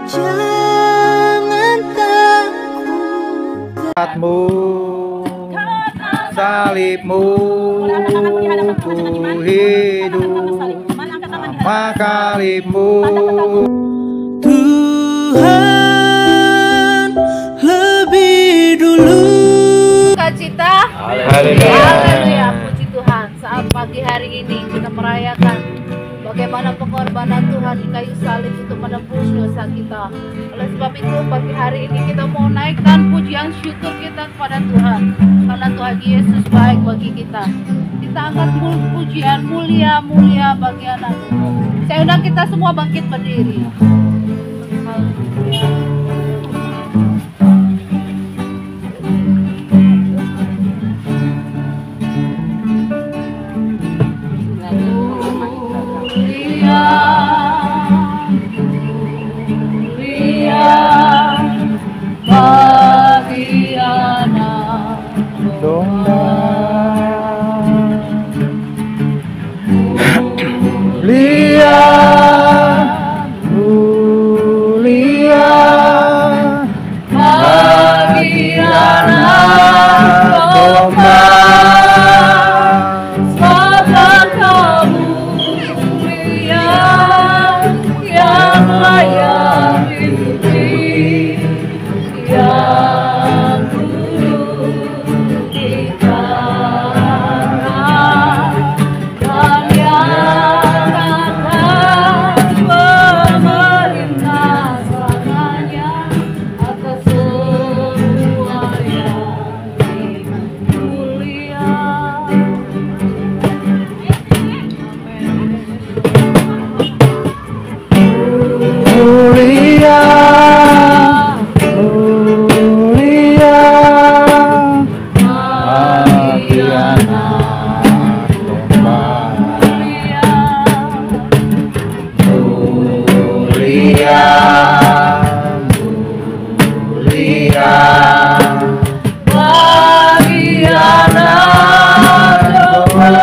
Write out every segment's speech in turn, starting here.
Jangan takut, salibmu ku hidup, makalimu Tuhan lebih dulu. Sukacita, Haleluya. puji Tuhan. Saat pagi hari ini kita merayakan bagaimana pengorbanan Tuhan di kayu salib untuk menebus dosa kita. Oleh sebab itu pagi hari ini kita mau naikkan pujian syukur kita kepada Tuhan, karena Tuhan Yesus baik bagi kita. Kita angkat pujian mulia-mulia bagi anak Tuhan. Saya undang kita semua bangkit berdiri. Bagi anak domba, mulia, mulia bagi anak domba. Sebab kamu mulia, yang layak dipuji, yang duduk di kanan dan yang akan memerintah selamanya atas semua yang mulia. Mulia, mulia bagi anak domba. Mulia, mulia bagi anak domba.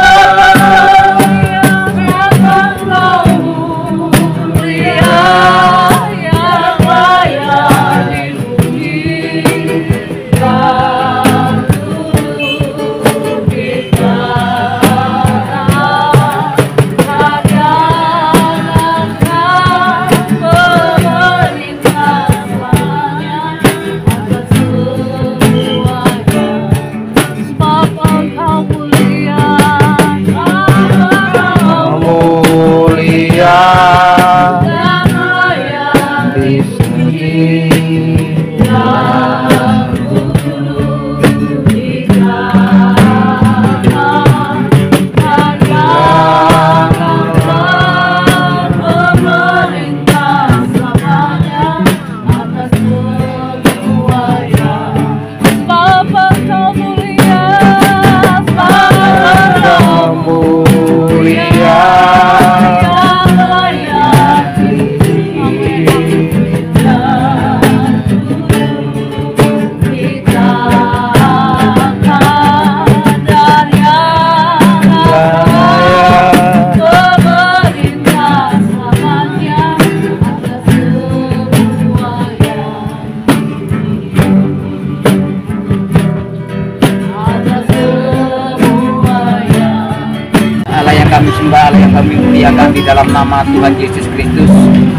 Kami sembah, Allah yang kami muliakan di dalam nama Tuhan Yesus Kristus.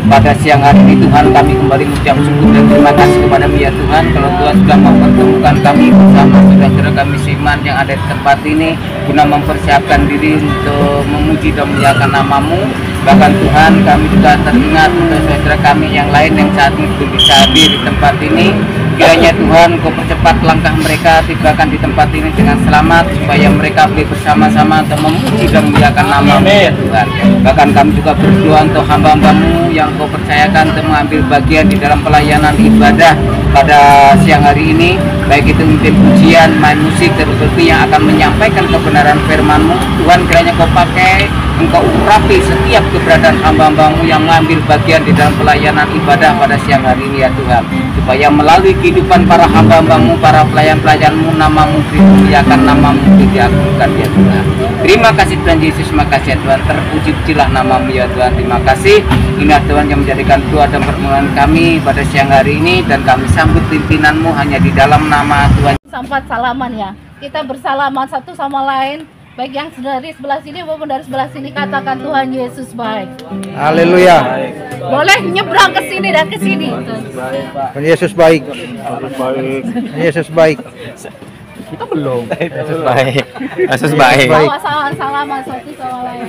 Pada siang hari ini Tuhan, kami kembali mengucap syukur dan terima kasih kepada-Mu ya Tuhan, kalau Tuhan sudah mempertemukan kami bersama saudara-saudara kami seiman yang ada di tempat ini guna mempersiapkan diri untuk memuji dan memuliakan nama-Mu. Bahkan Tuhan, kami juga teringat untuk saudara kami yang lain yang saat ini belum bisa hadir di tempat ini. Kiranya Tuhan, Kau percepat langkah mereka tibakan di tempat ini dengan selamat, supaya mereka boleh bersama-sama untuk memuji dan memuliakan nama-Mu ya Tuhan. Bahkan kami juga berdoa untuk hamba-hamba-Mu yang Kau percayakan untuk mengambil bagian di dalam pelayanan ibadah pada siang hari ini, baik itu mungkin pujian, main musik, dan seperti yang akan menyampaikan kebenaran firman-Mu. Tuhan, kiranya Kau pakai Engkau urapi setiap keberadaan hamba-hambamu yang mengambil bagian di dalam pelayanan ibadah pada siang hari ini ya Tuhan, supaya melalui kehidupan para hamba-hambamu, para pelayan-pelayanmu, namamu dimuliakan, namamu diagungkan ya Tuhan. Terima kasih Tuhan Yesus, makasih ya Tuhan, terpuji-pujilah namamu ya Tuhan. Terima kasih, inilah Tuhan yang menjadikan doa dan permohonan kami pada siang hari ini, dan kami sambut pimpinanmu hanya di dalam nama Tuhan. Sempat salaman ya, kita bersalaman satu sama lain, baik yang dari sebelah sini maupun dari sebelah sini, katakan Tuhan Yesus baik. Haleluya. Boleh nyebrang ke sini dan ke sini. Tuhan Yesus baik. Tuhan Yesus baik. Kita belum. Yesus baik. Yesus baik. Bawa salaman satu sama lain.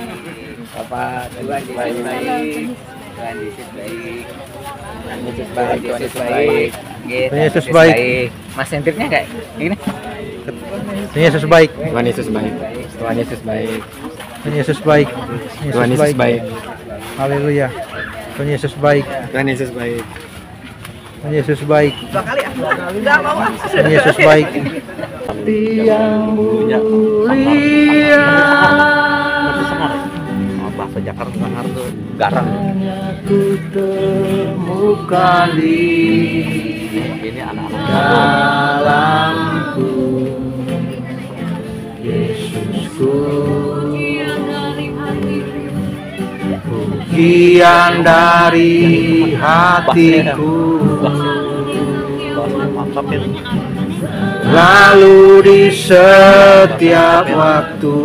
Bapak, Tuhan Yesus baik. Tuhan Yesus baik. Tuhan Yesus baik. Yesus baik. Tuhan Yesus baik. Mas sentirnya kayak gini. Tuhan Yesus baik. Tuhan Yesus baik. Tuhan Yesus baik. Tuhan Yesus baik. Tuhan Yesus baik. Haleluya. Tuhan Yesus baik. Tuhan Yesus baik. Tuhan Yesus baik. Tuhan Yesus baik. Yang mulia. Bahasa Jakarta sangar tuh garang. Ku temukan di Ini anak-anak dalamku, Yesusku, pujian dari hatiku, lalu di setiap waktu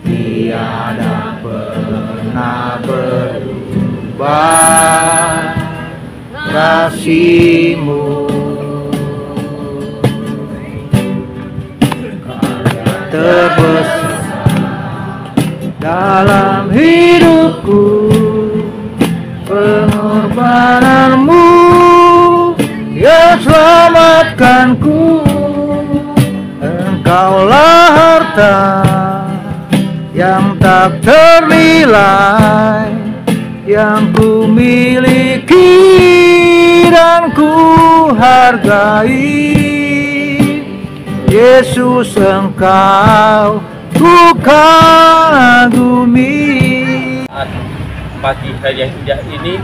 tiada pernah berubah kasih-Mu, karya terbesar dalam hidupku, pengorbanan-Mu yang selamatkanku. Engkaulah harta yang tak ternilai, yang ku miliki dan ku hargai. Yesus, Engkau ku kagumi. Pagi hari yang indah ini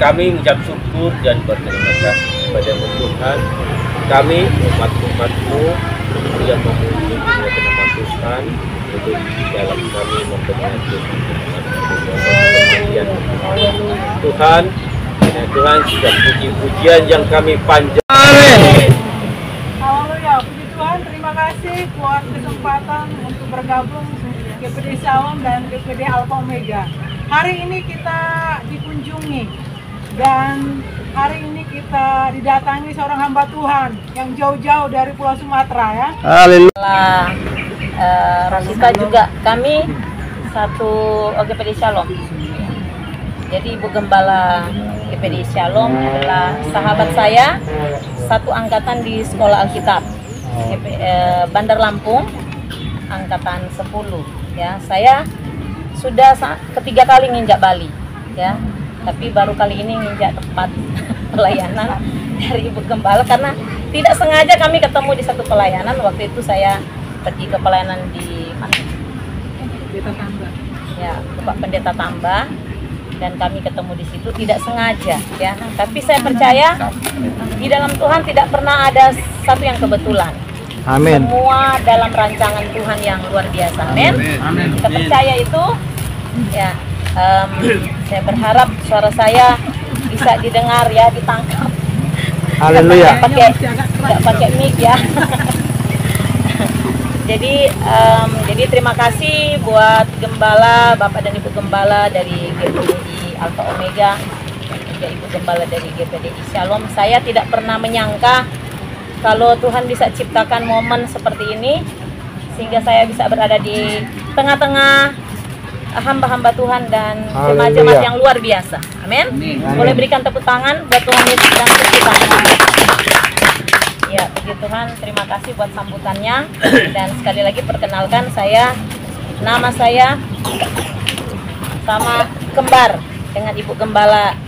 kami mengucap syukur dan berterima kasih kepada Tuhan. Kami umat-umat-Mu yang memuji nama Tuhan untuk dalam kami memperbaiki Tuhan. Tuhan sudah puji-pujian yang kami panjang. Haleluya, puji Tuhan, terima kasih buat kesempatan untuk bergabung GPD Shalom dan GPD Alpha Omega. Hari ini kita dikunjungi dan hari ini kita didatangi seorang hamba Tuhan yang jauh-jauh dari Pulau Sumatera ya. Haleluya. Rasika juga kami satu GPD Shalom. Jadi Ibu Gembala GPD Shalom adalah sahabat saya, satu angkatan di Sekolah Alkitab Bandar Lampung, angkatan 10 ya. Saya sudah ketiga kali nginjak Bali ya, tapi baru kali ini nginjak tempat pelayanan dari Ibu Gembala karena tidak sengaja kami ketemu di satu pelayanan. Waktu itu saya pergi ke pelayanan di mana? Pendeta Tambah. Ya, Bapak Pendeta Tambah, dan kami ketemu di situ tidak sengaja ya. Tapi saya percaya di dalam Tuhan tidak pernah ada satu yang kebetulan. Amin. Semua dalam rancangan Tuhan yang luar biasa. Amin. Kita percaya itu ya. Saya berharap suara saya bisa didengar ya, ditangkap. Haleluya. Nggak pakai mic ya. Jadi terima kasih buat Gembala, Bapak dan Ibu Gembala dari GPDI Alpha Omega, juga Ibu Gembala dari GPDI Shalom. Saya tidak pernah menyangka kalau Tuhan bisa ciptakan momen seperti ini, sehingga saya bisa berada di tengah-tengah hamba-hamba Tuhan dan jemaat-jemaat yang luar biasa. Amin. Boleh berikan tepuk tangan buat Tuhan Yesus dan kita. Ya, puji Tuhan, terima kasih buat sambutannya. Dan sekali lagi perkenalkan, nama saya sama kembar dengan Ibu Gembala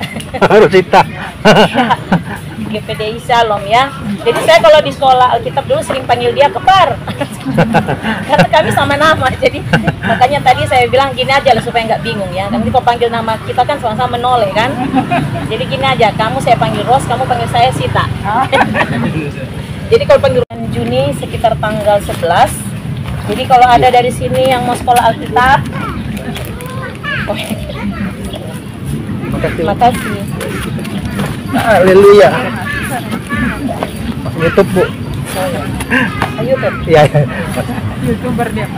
Rosita. GPDI Shalom ya. Jadi saya kalau di sekolah Alkitab dulu sering panggil dia Kepar. Karena kami sama nama. Jadi makanya tadi saya bilang gini aja lah supaya nggak bingung ya. Nanti kalau panggil nama kita kan sama-sama menoleh kan. Jadi gini aja, kamu saya panggil Ros, kamu panggil saya Sita. Jadi kalau panggil Juni sekitar tanggal 11. Jadi kalau ada dari sini yang mau sekolah Alkitab, makasih. Haleluya. YouTube, Bu. YouTube. Iya. YouTuber dia.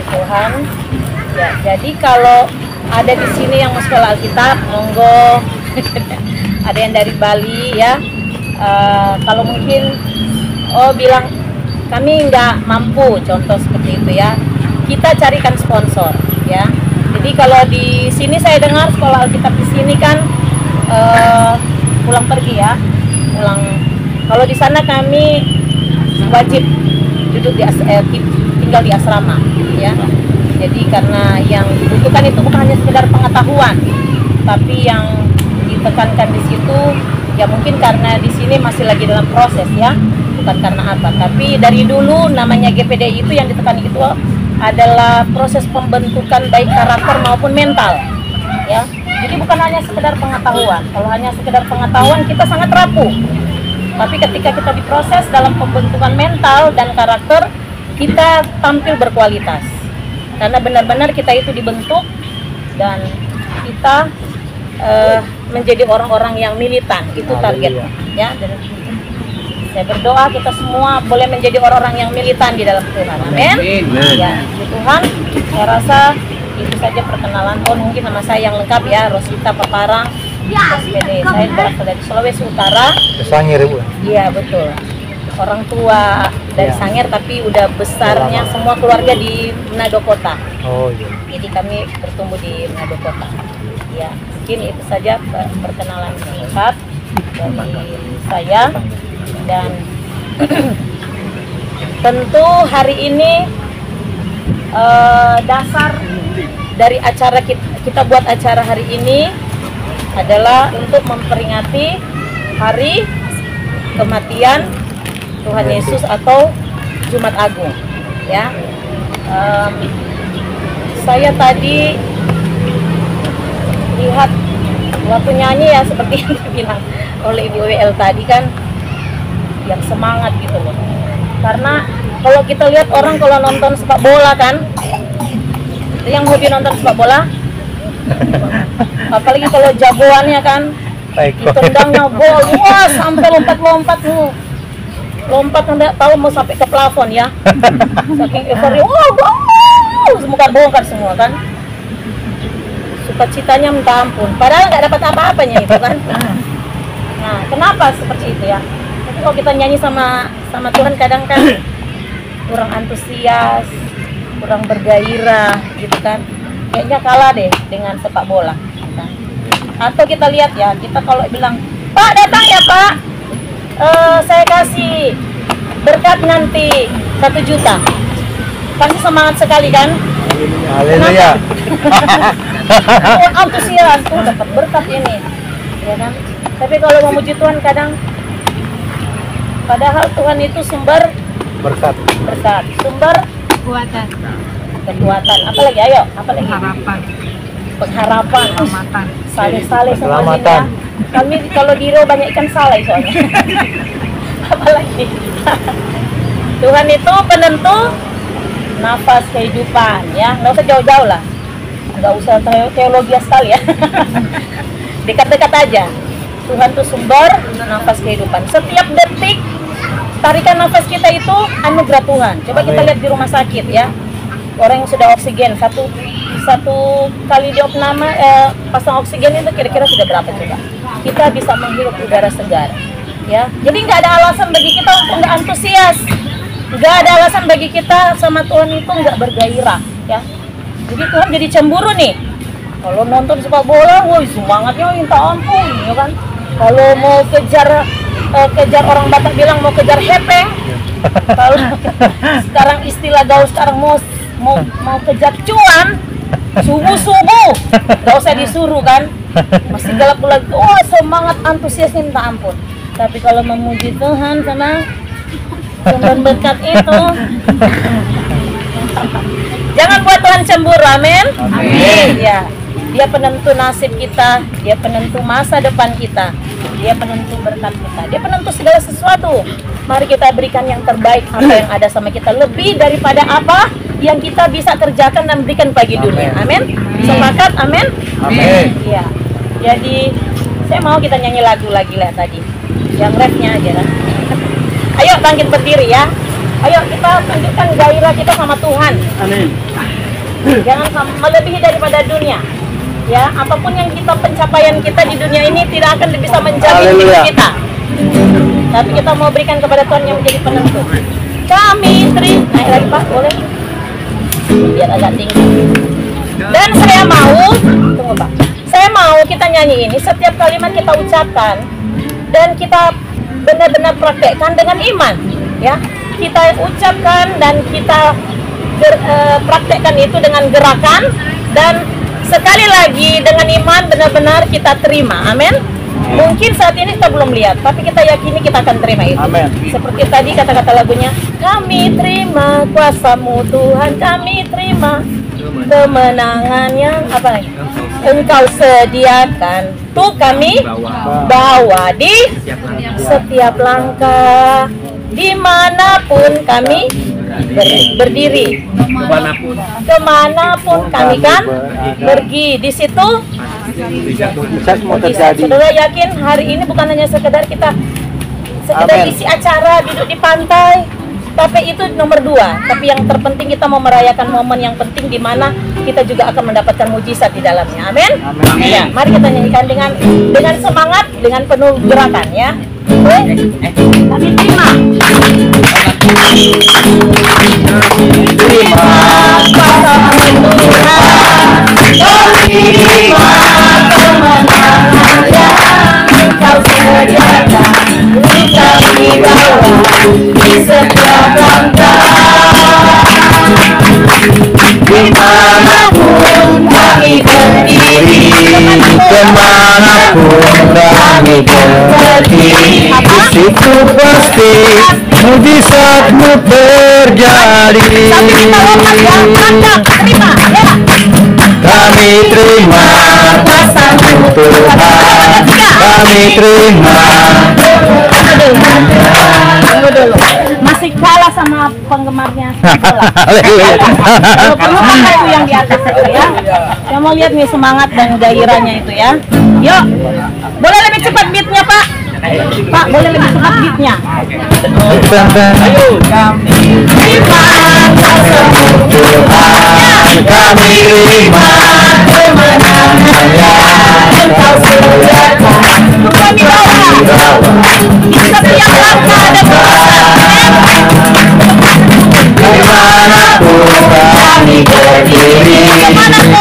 Tuhan. Ya, jadi kalau ada di sini yang mau sekolah Alkitab, monggo. Ada yang dari Bali ya. Kalau mungkin bilang kami nggak mampu, contoh seperti itu ya. Kita carikan sponsor ya. Jadi kalau di sini saya dengar sekolah Alkitab di sini kan pulang pergi ya, pulang. Kalau di sana kami wajib duduk tinggal di asrama ya. Jadi karena yang dibutuhkan itu bukan hanya sekedar pengetahuan, tapi yang ditekankan di situ ya mungkin karena di sini masih lagi dalam proses ya, bukan karena apa. Tapi dari dulu namanya GPDI itu yang ditekan itu adalah proses pembentukan baik karakter maupun mental ya. Jadi bukan hanya sekedar pengetahuan. Kalau hanya sekedar pengetahuan kita sangat rapuh. Tapi ketika kita diproses dalam pembentukan mental dan karakter, kita tampil berkualitas. Karena benar-benar kita itu dibentuk dan kita menjadi orang-orang yang militan. Itu targetnya ya. Dan saya berdoa kita semua boleh menjadi orang-orang yang militan di dalam Tuhan. Amin. Ya, Tuhan, saya rasa itu saja perkenalan. Mungkin nama saya yang lengkap ya, Rosita Paparang. SPD. Saya berasal dari Sulawesi Utara. Sangir, Bu. Iya, betul. Orang tua dari Sangir tapi udah besarnya semua keluarga di Manado Kota. Oh iya. Jadi kami bertumbuh di Manado Kota. Ya, mungkin itu saja perkenalan singkat dari saya. Dan tentu hari ini dasar dari acara kita buat acara hari ini adalah untuk memperingati hari kematian Tuhan Yesus atau Jumat Agung ya. Saya tadi lihat waktu nyanyi ya seperti yang dibilang oleh Ibu WL tadi kan, yang semangat gitu loh. Karena kalau kita lihat orang kalau nonton sepak bola kan, yang hobi nonton sepak bola, apalagi kalau jagoannya kan, ditendangnya gol, wah sampai lompat-lompat tuh, lompat nggak tahu mau sampai ke plafon ya, saking euforia, wow, semoga bongkar semua kan, sukacitanya minta ampun, padahal nggak dapat apa-apanya itu kan. Nah, kenapa seperti itu ya? Kalau kita nyanyi sama Tuhan kadang kan kurang antusias, kurang bergairah gitu kan, kayaknya kalah deh dengan sepak bola. Nah, atau kita lihat ya, kita kalau bilang Pak datang ya Pak, saya kasih berkat nanti 1 juta, pasti semangat sekali kan? Haleluya. Antusias tuh dapat berkat ini, ya kan? Tapi kalau memuji Tuhan kadang, padahal Tuhan itu sumber berkat, sumber kekuatan, apalagi ayo, apalagi pengharapan, saleh-saleh semua ini ya. Kami kalau di Rio banyak ikan saleh soalnya. Apalagi Tuhan itu penentu nafas kehidupan ya, nggak usah jauh-jauh lah, nggak usah teologi sekali ya. Dekat-dekat aja. Tuhan itu sumber nafas kehidupan. Setiap detik tarikan nafas kita itu anugerah Tuhan. Coba kita lihat di rumah sakit ya, orang yang sudah oksigen satu kali diopname pasang oksigen itu kira-kira sudah berapa coba? Kita bisa menghirup udara segar ya. Jadi nggak ada alasan bagi kita untuk nggak antusias, nggak ada alasan bagi kita sama Tuhan itu nggak bergairah ya. Jadi Tuhan jadi cemburu nih kalau nonton sepak bola, woi semangatnya minta ampun ya kan. Kalau mau kejar orang Batak bilang mau kejar hepeng. Kalau sekarang istilah gaul sekarang mau kejar cuan, Subuh-subuh, gak usah disuruh kan. Masih gelap lagi, oh semangat antusiasnya minta ampun. Tapi kalau memuji Tuhan karena sumber berkat itu, jangan buat Tuhan cemburu, amin. Amin. Ya, Dia penentu nasib kita, Dia penentu masa depan kita, Dia penentu berkat kita, Dia penentu segala sesuatu. Mari kita berikan yang terbaik apa yang ada sama kita, lebih daripada apa yang kita bisa kerjakan dan berikan pagi dunia. Amin. Sepakat, amin. Amin. Ya. Jadi saya mau kita nyanyi lagu lagi lah tadi, yang refnya aja kan. Ayo bangkit berdiri ya. Ayo kita tunjukkan gairah kita sama Tuhan. Amin. Jangan melebihi daripada dunia. Ya, apapun yang kita pencapaian kita di dunia ini tidak akan bisa menjamin hidup kita. Tapi kita mau berikan kepada Tuhan yang menjadi penentu. Kami naik lagi Pak, boleh? Biar agak tinggi. Dan saya mau, tunggu Pak. Saya mau kita nyanyi ini setiap kalimat kita ucapkan dan kita benar-benar praktekkan dengan iman, ya. Kita ucapkan dan kita praktekkan itu dengan gerakan dan sekali lagi dengan iman benar-benar kita terima, amin. Mungkin saat ini kita belum lihat, tapi kita yakini kita akan terima itu. Amin. Seperti tadi kata-kata lagunya, kami terima kuasa-Mu Tuhan, kami terima kemenangan yang apa lagi? Engkau sediakan, tuh kami bawa di setiap langkah, dimanapun kami berdiri, kemanapun kami kan pergi, di situ saudara yakin hari ini bukan hanya sekedar kita isi acara duduk di pantai, tapi itu nomor 2. Tapi yang terpenting kita mau merayakan momen yang penting di mana kita juga akan mendapatkan mujizat di dalamnya. Amin. Ya, mari kita nyanyikan dengan semangat, dengan penuh gerakan ya. Kami terima. Terima Engkau sediakan, kami bawa di setiap langkah, dimanapun kami berdiri, Kemanapun kami berdiri, di situ pasti mujizat-Mu terjadi. Kami terima kuasa-Mu Tuhan, kami terima. Tunggu dulu, masih kalah sama penggemarnya sekolah. Kalau perlu pakai itu yang di atas itu ya. Saya mau lihat nih semangat dan gairahnya itu ya. Yuk, boleh lebih cepat beatnya Pak. Pak, boleh lebih cepat beatnya. Ayo, kami terima kuasa-Mu Tuhan, kami terima kemenangannya. Engkau sediakan, Kami bawa di setiap langkah ada dimanapun kami berdiri,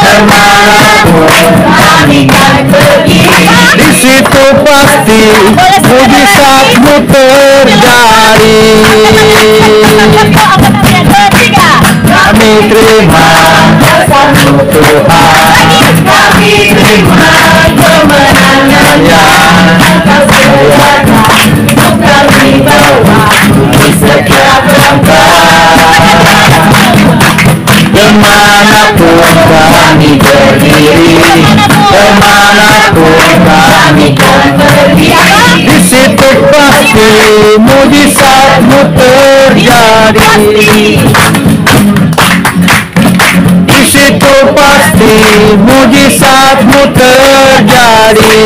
kemanapun kami pergi, di situ pasti mujizat-Mu terjadi. Kami terima kuasa-Mu Tuhan, kami terima kemenangannya. Engkau sediakan, kami bawa di setiap langkah, kemanapun kami berdiri, kemanapun kami pergi, di situ pasti mujizat-Mu terjadi. Di situ pasti mujizat-Mu terjadi.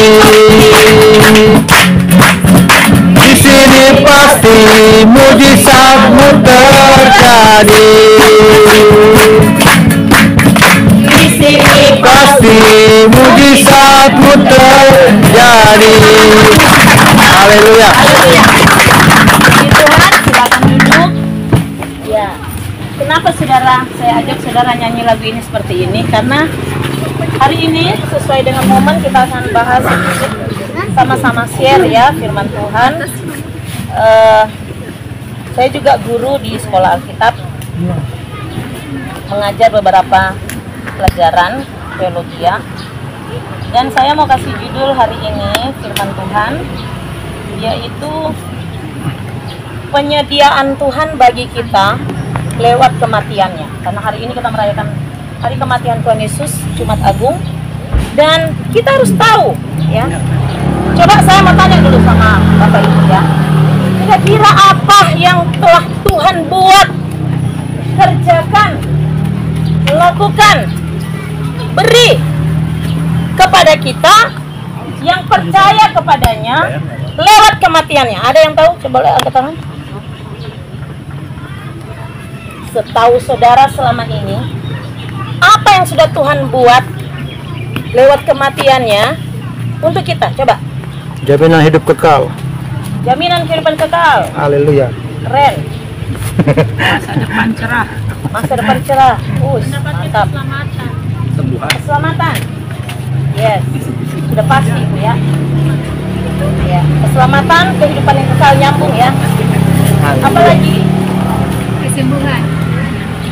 Di sini pasti mujizat-Mu terjadi. Di sini pasti mujizat-Mu terjadi. Haleluya. Tuhan, silakan duduk. Ya. Kenapa saudara saya ajak saudara nyanyi lagu ini seperti ini? Karena hari ini sesuai dengan momen kita akan bahas sama-sama share ya firman Tuhan. Saya juga guru di sekolah Alkitab, mengajar beberapa pelajaran teologi ya. Dan saya mau kasih judul hari ini firman Tuhan, yaitu penyediaan Tuhan bagi kita lewat kematiannya. Karena hari ini kita merayakan hari kematian Tuhan Yesus, Jumat Agung, dan kita harus tahu ya. Coba saya mau tanya dulu sama Bapak Ibu ya, kira-kira apa yang telah Tuhan buat, kerjakan, lakukan, beri kepada kita yang percaya kepadanya lewat kematiannya? Ada yang tahu? Coba lihat angkat tangan. Setahu saudara selama ini, apa yang sudah Tuhan buat lewat kematiannya untuk kita? Coba. Jaminan hidup kekal. Jaminan kehidupan kekal. Haleluya. Keren. Masa depan cerah. Masa depan cerah. Mantap. Keselamatan. Yes. Sudah pasti itu ya. Ya, keselamatan, kehidupan yang kekal, nyambung ya. Apalagi Kesembuhan.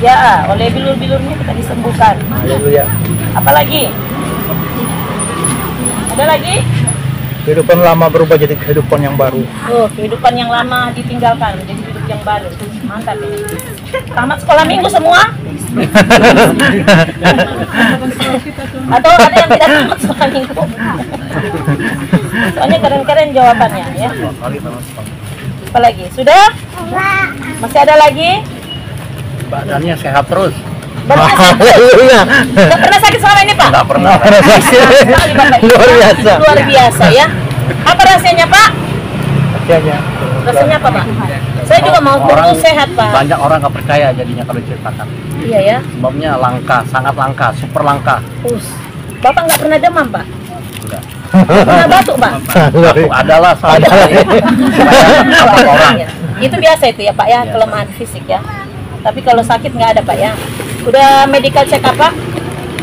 ya, oleh bilur-bilurnya kita disembuhkan. Haleluya. Apalagi? Ada lagi? Kehidupan lama berubah jadi kehidupan yang baru. Oh, kehidupan yang lama ditinggalkan menjadi hidup yang baru. Mantap ini. Tamat sekolah minggu semua? Atau ada yang tidak tamat sekolah minggu? Soalnya keren-keren jawabannya ya. Apalagi? Sudah? Masih ada lagi? Badannya sehat terus. Haleluya. Nggak pernah sakit selama ini, Pak? Nggak pernah. Sekali, Bapak Ibu. Luar biasa. Luar biasa ya. Apa rahasianya, Pak? Kasihannya. Rasanya apa, Pak? Saya juga mau Orang tubuh sehat, Pak. Banyak orang nggak percaya jadinya kalau diceritakan. Iya ya. Sebabnya langka, sangat langka, super langka. Bapak nggak pernah demam, Pak? Enggak. Nggak pernah batuk, Pak? Aku adalah saya. Orang. Itu biasa itu ya, Pak ya, kelemahan fisik ya. Tapi kalau sakit nggak ada, Pak ya. Udah medical check up, Pak?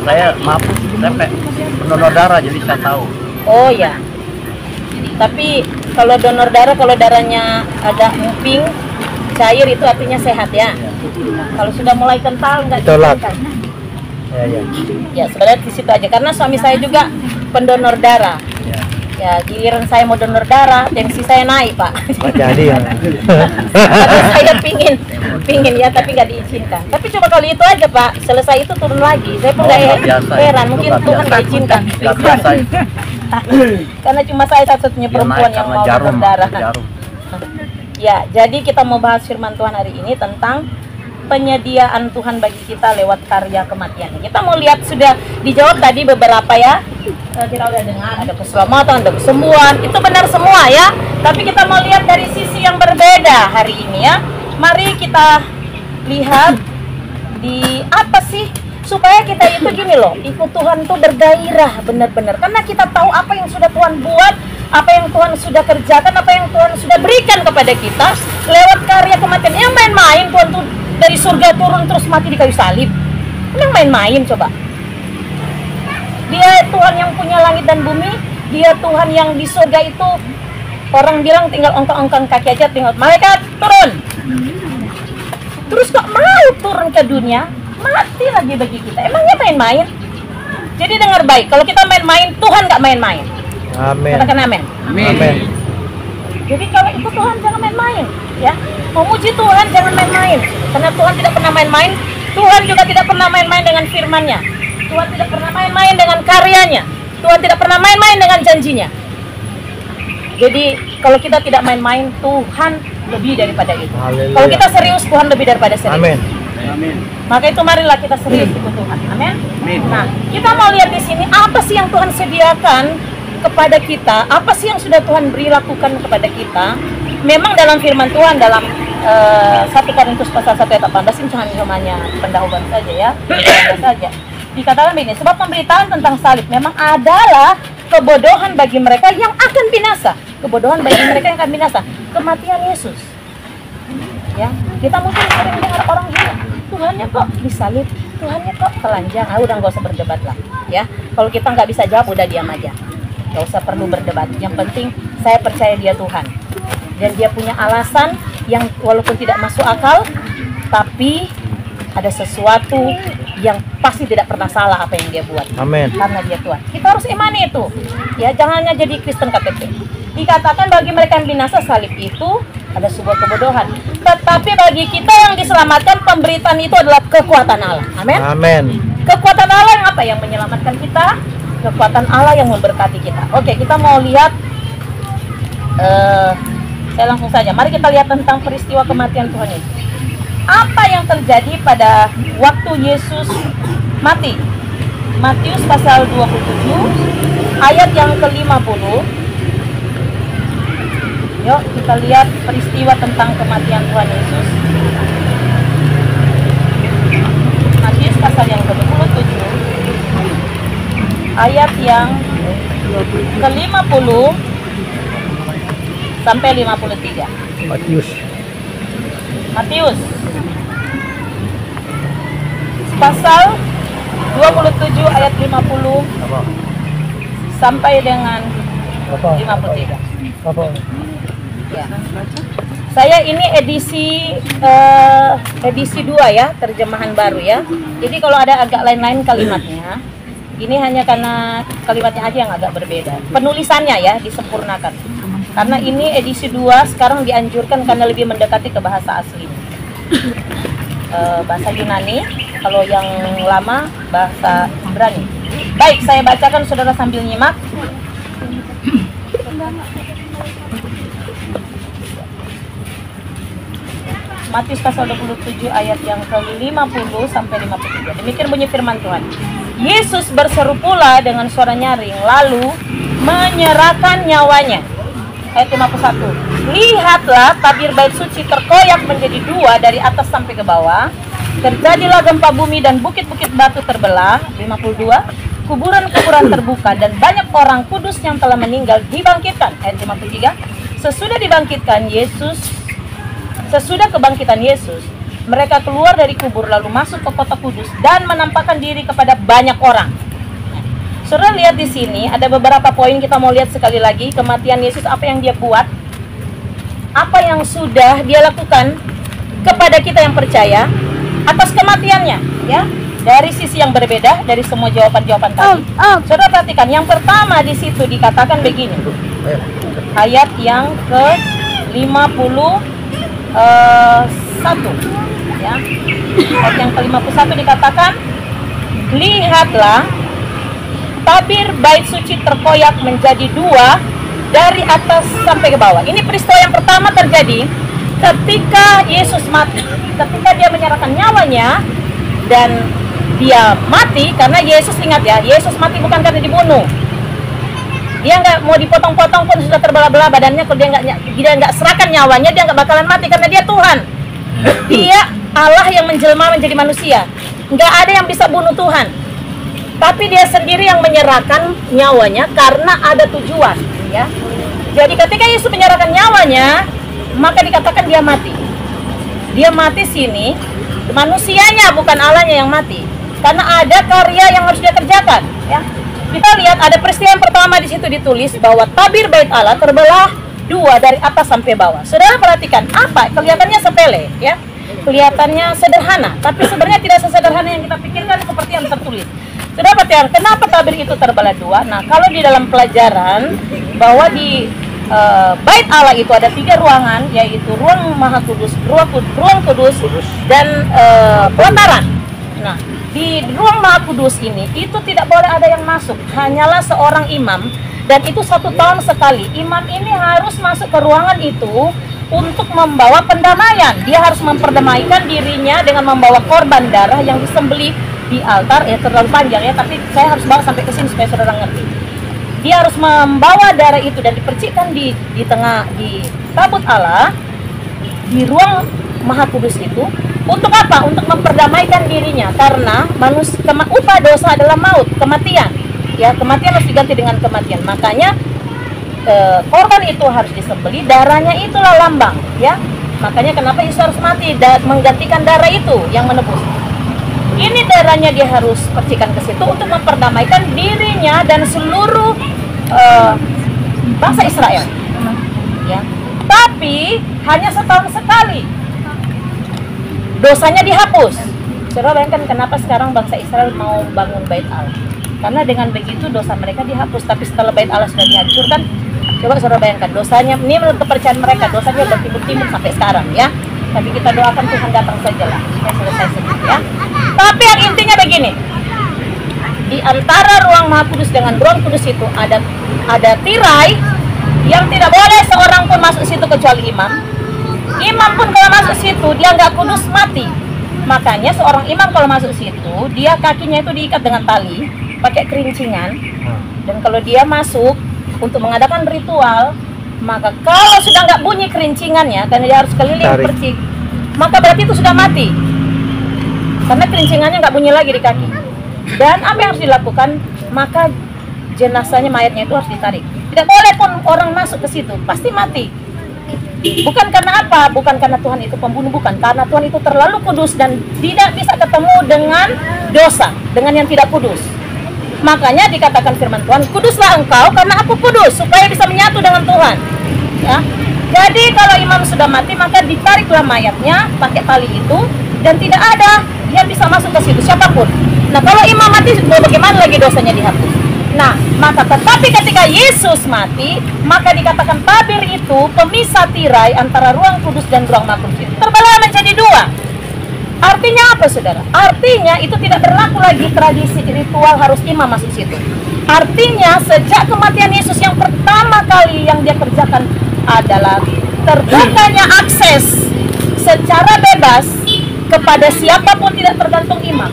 Saya maaf, saya pendonor darah jadi saya tahu. Oh ya. Tapi kalau donor darah, kalau darahnya ada emping, cair, itu artinya sehat ya. Kalau sudah mulai kental nggak Tolak. diizinkan. Ya. Ya sebenarnya di situ aja, karena suami saya juga pendonor darah. Ya giliran saya mau donor darah, tensi saya naik, Pak. Nggak jadi ya. Tapi saya pingin ya, tapi nggak diizinkan. Tapi coba kalau itu aja, Pak, selesai itu turun lagi. Saya pun nggak heran, mungkin Tuhan nggak izinkan. Nggak biasa. Karena cuma saya satu-satunya perempuan yang mau donor darah. Ya, jadi kita mau bahas firman Tuhan hari ini tentang penyediaan Tuhan bagi kita lewat karya kematian. Kita mau lihat, sudah dijawab tadi beberapa ya. Kita udah dengar ada keselamatan, ada kesembuhan, itu benar semua ya. Tapi kita mau lihat dari sisi yang berbeda hari ini ya. Mari kita lihat di apa sih supaya kita itu gini loh, ikut Tuhan tuh bergairah benar-benar. Karena kita tahu apa yang sudah Tuhan buat, apa yang Tuhan sudah kerjakan, apa yang Tuhan sudah berikan kepada kita lewat karya kematian. Yang main-main Tuhan tuh dari surga turun terus mati di kayu salib. Yang main-main coba. Dia Tuhan yang punya langit dan bumi, dia Tuhan yang di surga itu orang bilang tinggal ongkang-ongkang kaki aja, tinggal malaikat turun. Terus kok mau turun ke dunia, mati lagi bagi kita. Emangnya main-main? Jadi dengar baik, kalau kita main-main, Tuhan nggak main-main. Amin. Katakan amin. Amin. Jadi kalau ikut Tuhan jangan main-main, ya. Memuji Tuhan jangan main-main, karena Tuhan tidak pernah main-main. Tuhan juga tidak pernah main-main dengan firman-Nya. Tuhan tidak pernah main-main dengan karyanya. Tuhan tidak pernah main-main dengan janjinya. Jadi kalau kita tidak main-main, Tuhan lebih daripada itu. Haleluya. Kalau kita serius, Tuhan lebih daripada serius. Amin. Maka itu marilah kita serius ikut Tuhan. Amin. Nah, kita mau lihat di sini apa sih yang Tuhan sediakan kepada kita, apa sih yang sudah Tuhan beri lakukan kepada kita. Memang dalam firman Tuhan dalam 1 Korintus pasal 1 ayat 18 ini hanya pendahuluan saja ya, saja. Dikatakan begini, sebab pemberitaan tentang salib memang adalah kebodohan bagi mereka yang akan binasa. Kebodohan bagi mereka yang akan binasa. Kematian Yesus. Ya, kita mungkin sering dengar orang bilang, Tuhannya kok disalib, Tuhannya kok telanjang. Udah nggak usah berdebat lah. Ya, kalau kita nggak bisa jawab, udah diam aja. Nggak usah perlu berdebat. Yang penting saya percaya dia Tuhan. Dan dia punya alasan yang walaupun tidak masuk akal, tapi ada sesuatu yang pasti tidak pernah salah apa yang dia buat. Amin. Karena dia Tuhan. Kita harus imani itu. Ya, jangan hanya jadi Kristen KTP. Dikatakan bagi mereka yang binasa salib itu ada sebuah kebodohan. Tetapi bagi kita yang diselamatkan, pemberitaan itu adalah kekuatan Allah. Amin. Amin. Kekuatan Allah yang apa? Yang menyelamatkan kita. Kekuatan Allah yang memberkati kita. Oke, kita mau lihat. Saya langsung saja. Mari kita lihat tentang peristiwa kematian Tuhan Yesus. Apa yang terjadi pada waktu Yesus mati? Matius pasal 27 ayat yang ke-50. Yuk kita lihat peristiwa tentang kematian Tuhan Yesus. Matius pasal yang ke-27 ayat yang ke-50 sampai 53. Matius pasal 27 ayat 50 sampai dengan 53. Ya. Saya ini edisi 2 ya, terjemahan baru ya. Jadi kalau ada agak lain-lain kalimatnya, ini hanya karena kalimatnya aja yang agak berbeda. Penulisannya ya disempurnakan. Karena ini edisi 2 sekarang dianjurkan karena lebih mendekati ke bahasa asli. Bahasa Yunani, kalau yang lama bahasa Ibrani. Baik, saya bacakan saudara sambil nyimak. Matius pasal 27 ayat yang ke-50 sampai 53. Demikian bunyi firman Tuhan. Yesus berseru pula dengan suara nyaring, lalu menyerahkan nyawanya. Ayat 51. Lihatlah, tabir bait suci terkoyak menjadi 2 dari atas sampai ke bawah. Terjadilah gempa bumi dan bukit-bukit batu terbelah. 52. Kuburan-kuburan terbuka dan banyak orang kudus yang telah meninggal dibangkitkan. Ayat 53. Sesudah kebangkitan Yesus, mereka keluar dari kubur lalu masuk ke kota kudus dan menampakkan diri kepada banyak orang. Saudara lihat di sini ada beberapa poin kita mau lihat sekali lagi. Kematian Yesus, apa yang dia buat, apa yang sudah dia lakukan kepada kita yang percaya atas kematiannya, ya. Dari sisi yang berbeda dari semua jawaban-jawaban tadi. Saudara perhatikan, yang pertama di situ dikatakan begini. Ayat yang ke-51 ya. Ayat yang ke-51 dikatakan, lihatlah, tabir bait suci terkoyak menjadi 2 dari atas sampai ke bawah. Ini peristiwa yang pertama terjadi ketika Yesus mati. Ketika dia menyerahkan nyawanya dan dia mati, karena Yesus, ingat ya, Yesus mati bukan karena dibunuh. Dia nggak mau dipotong-potong pun sudah terbelah-belah badannya. Kalau dia nggak serahkan nyawanya, dia nggak bakalan mati karena dia Tuhan. Dia Allah yang menjelma menjadi manusia. Nggak ada yang bisa bunuh Tuhan. Tapi dia sendiri yang menyerahkan nyawanya karena ada tujuan, ya. Jadi ketika Yesus menyerahkan nyawanya, maka dikatakan dia mati. Dia mati sini, manusianya bukan Allahnya yang mati. Karena ada karya yang harus dia kerjakan, ya. Kita lihat ada peristiwa yang pertama di situ ditulis bahwa tabir bait Allah terbelah 2 dari atas sampai bawah. Saudara perhatikan, apa? Kelihatannya sepele, ya. Kelihatannya sederhana, tapi sebenarnya tidak sesederhana yang kita pikirkan seperti yang tertulis. Saudara perhatikan, kenapa tabir itu terbelah 2? Nah, kalau di dalam pelajaran bahwa di bait Allah itu ada 3 ruangan, yaitu ruang Maha Kudus, ruang kudus, dan pelataran. Nah, di ruang Maha Kudus ini itu tidak boleh ada yang masuk, hanyalah seorang imam, dan itu 1 tahun sekali. Imam ini harus masuk ke ruangan itu untuk membawa pendamaian. Dia harus memperdamaikan dirinya dengan membawa korban darah yang disembelih di altar. Terlalu panjang ya, tapi saya harus bawa sampai ke sini supaya saudara ngerti. Dia harus membawa darah itu dan dipercikkan di tengah, di tabut Allah, di ruang Maha Kudus itu. Untuk apa? Untuk memperdamaikan dirinya, karena upah dosa adalah maut, kematian. Ya, kematian harus diganti dengan kematian. Makanya korban itu harus disembelih, darahnya itulah lambang, ya. Makanya kenapa Yesus harus mati dan menggantikan darah itu yang menebus. Ini darahnya dia harus percikan ke situ untuk memperdamaikan dirinya dan seluruh bangsa Israel. Ya. Tapi hanya setahun sekali. Dosanya dihapus. Saudara bayangkan kenapa sekarang bangsa Israel mau bangun Bait Allah. Karena dengan begitu dosa mereka dihapus. Tapi setelah Bait Allah sudah dihancurkan, coba saudara bayangkan dosanya, ini menurut kepercayaan mereka, dosanya bertimbul-timbul sampai sekarang ya. Tapi kita doakan Tuhan datang saja lah, supaya selesai sendiri ya. Tapi yang intinya begini, di antara ruang Maha Kudus dengan ruang kudus itu ada tirai yang tidak boleh seorang pun masuk situ kecuali imam. Imam pun kalau masuk situ dia nggak kudus, mati. Makanya seorang imam kalau masuk situ, dia kakinya itu diikat dengan tali, pakai kerincingan. Dan kalau dia masuk untuk mengadakan ritual, maka kalau sudah nggak bunyi kerincingannya, karena dia harus keliling percik, maka berarti itu sudah mati. Karena kerincingannya nggak bunyi lagi di kaki. Dan apa yang harus dilakukan? Maka jenazahnya, mayatnya itu harus ditarik. Tidak boleh pun orang masuk ke situ, pasti mati. Bukan karena apa? Bukan karena Tuhan itu pembunuh, bukan. Karena Tuhan itu terlalu kudus dan tidak bisa ketemu dengan dosa, dengan yang tidak kudus. Makanya dikatakan firman Tuhan, kuduslah engkau karena aku kudus, supaya bisa menyatu dengan Tuhan. Ya. Jadi kalau imam sudah mati, maka ditariklah mayatnya pakai tali itu, dan tidak ada yang bisa masuk ke situ, siapapun. Nah kalau imam mati, bagaimana lagi dosanya dihapus? Nah, maka tetapi ketika Yesus mati, maka dikatakan tabir itu pemisah tirai antara ruang kudus dan ruang Maha Kudus. Terbelah menjadi dua. Artinya apa, saudara? Artinya itu tidak berlaku lagi tradisi ritual harus imam masuk situ. Artinya sejak kematian Yesus yang pertama kali yang dia kerjakan adalah terbukanya akses secara bebas kepada siapapun, tidak tergantung imam,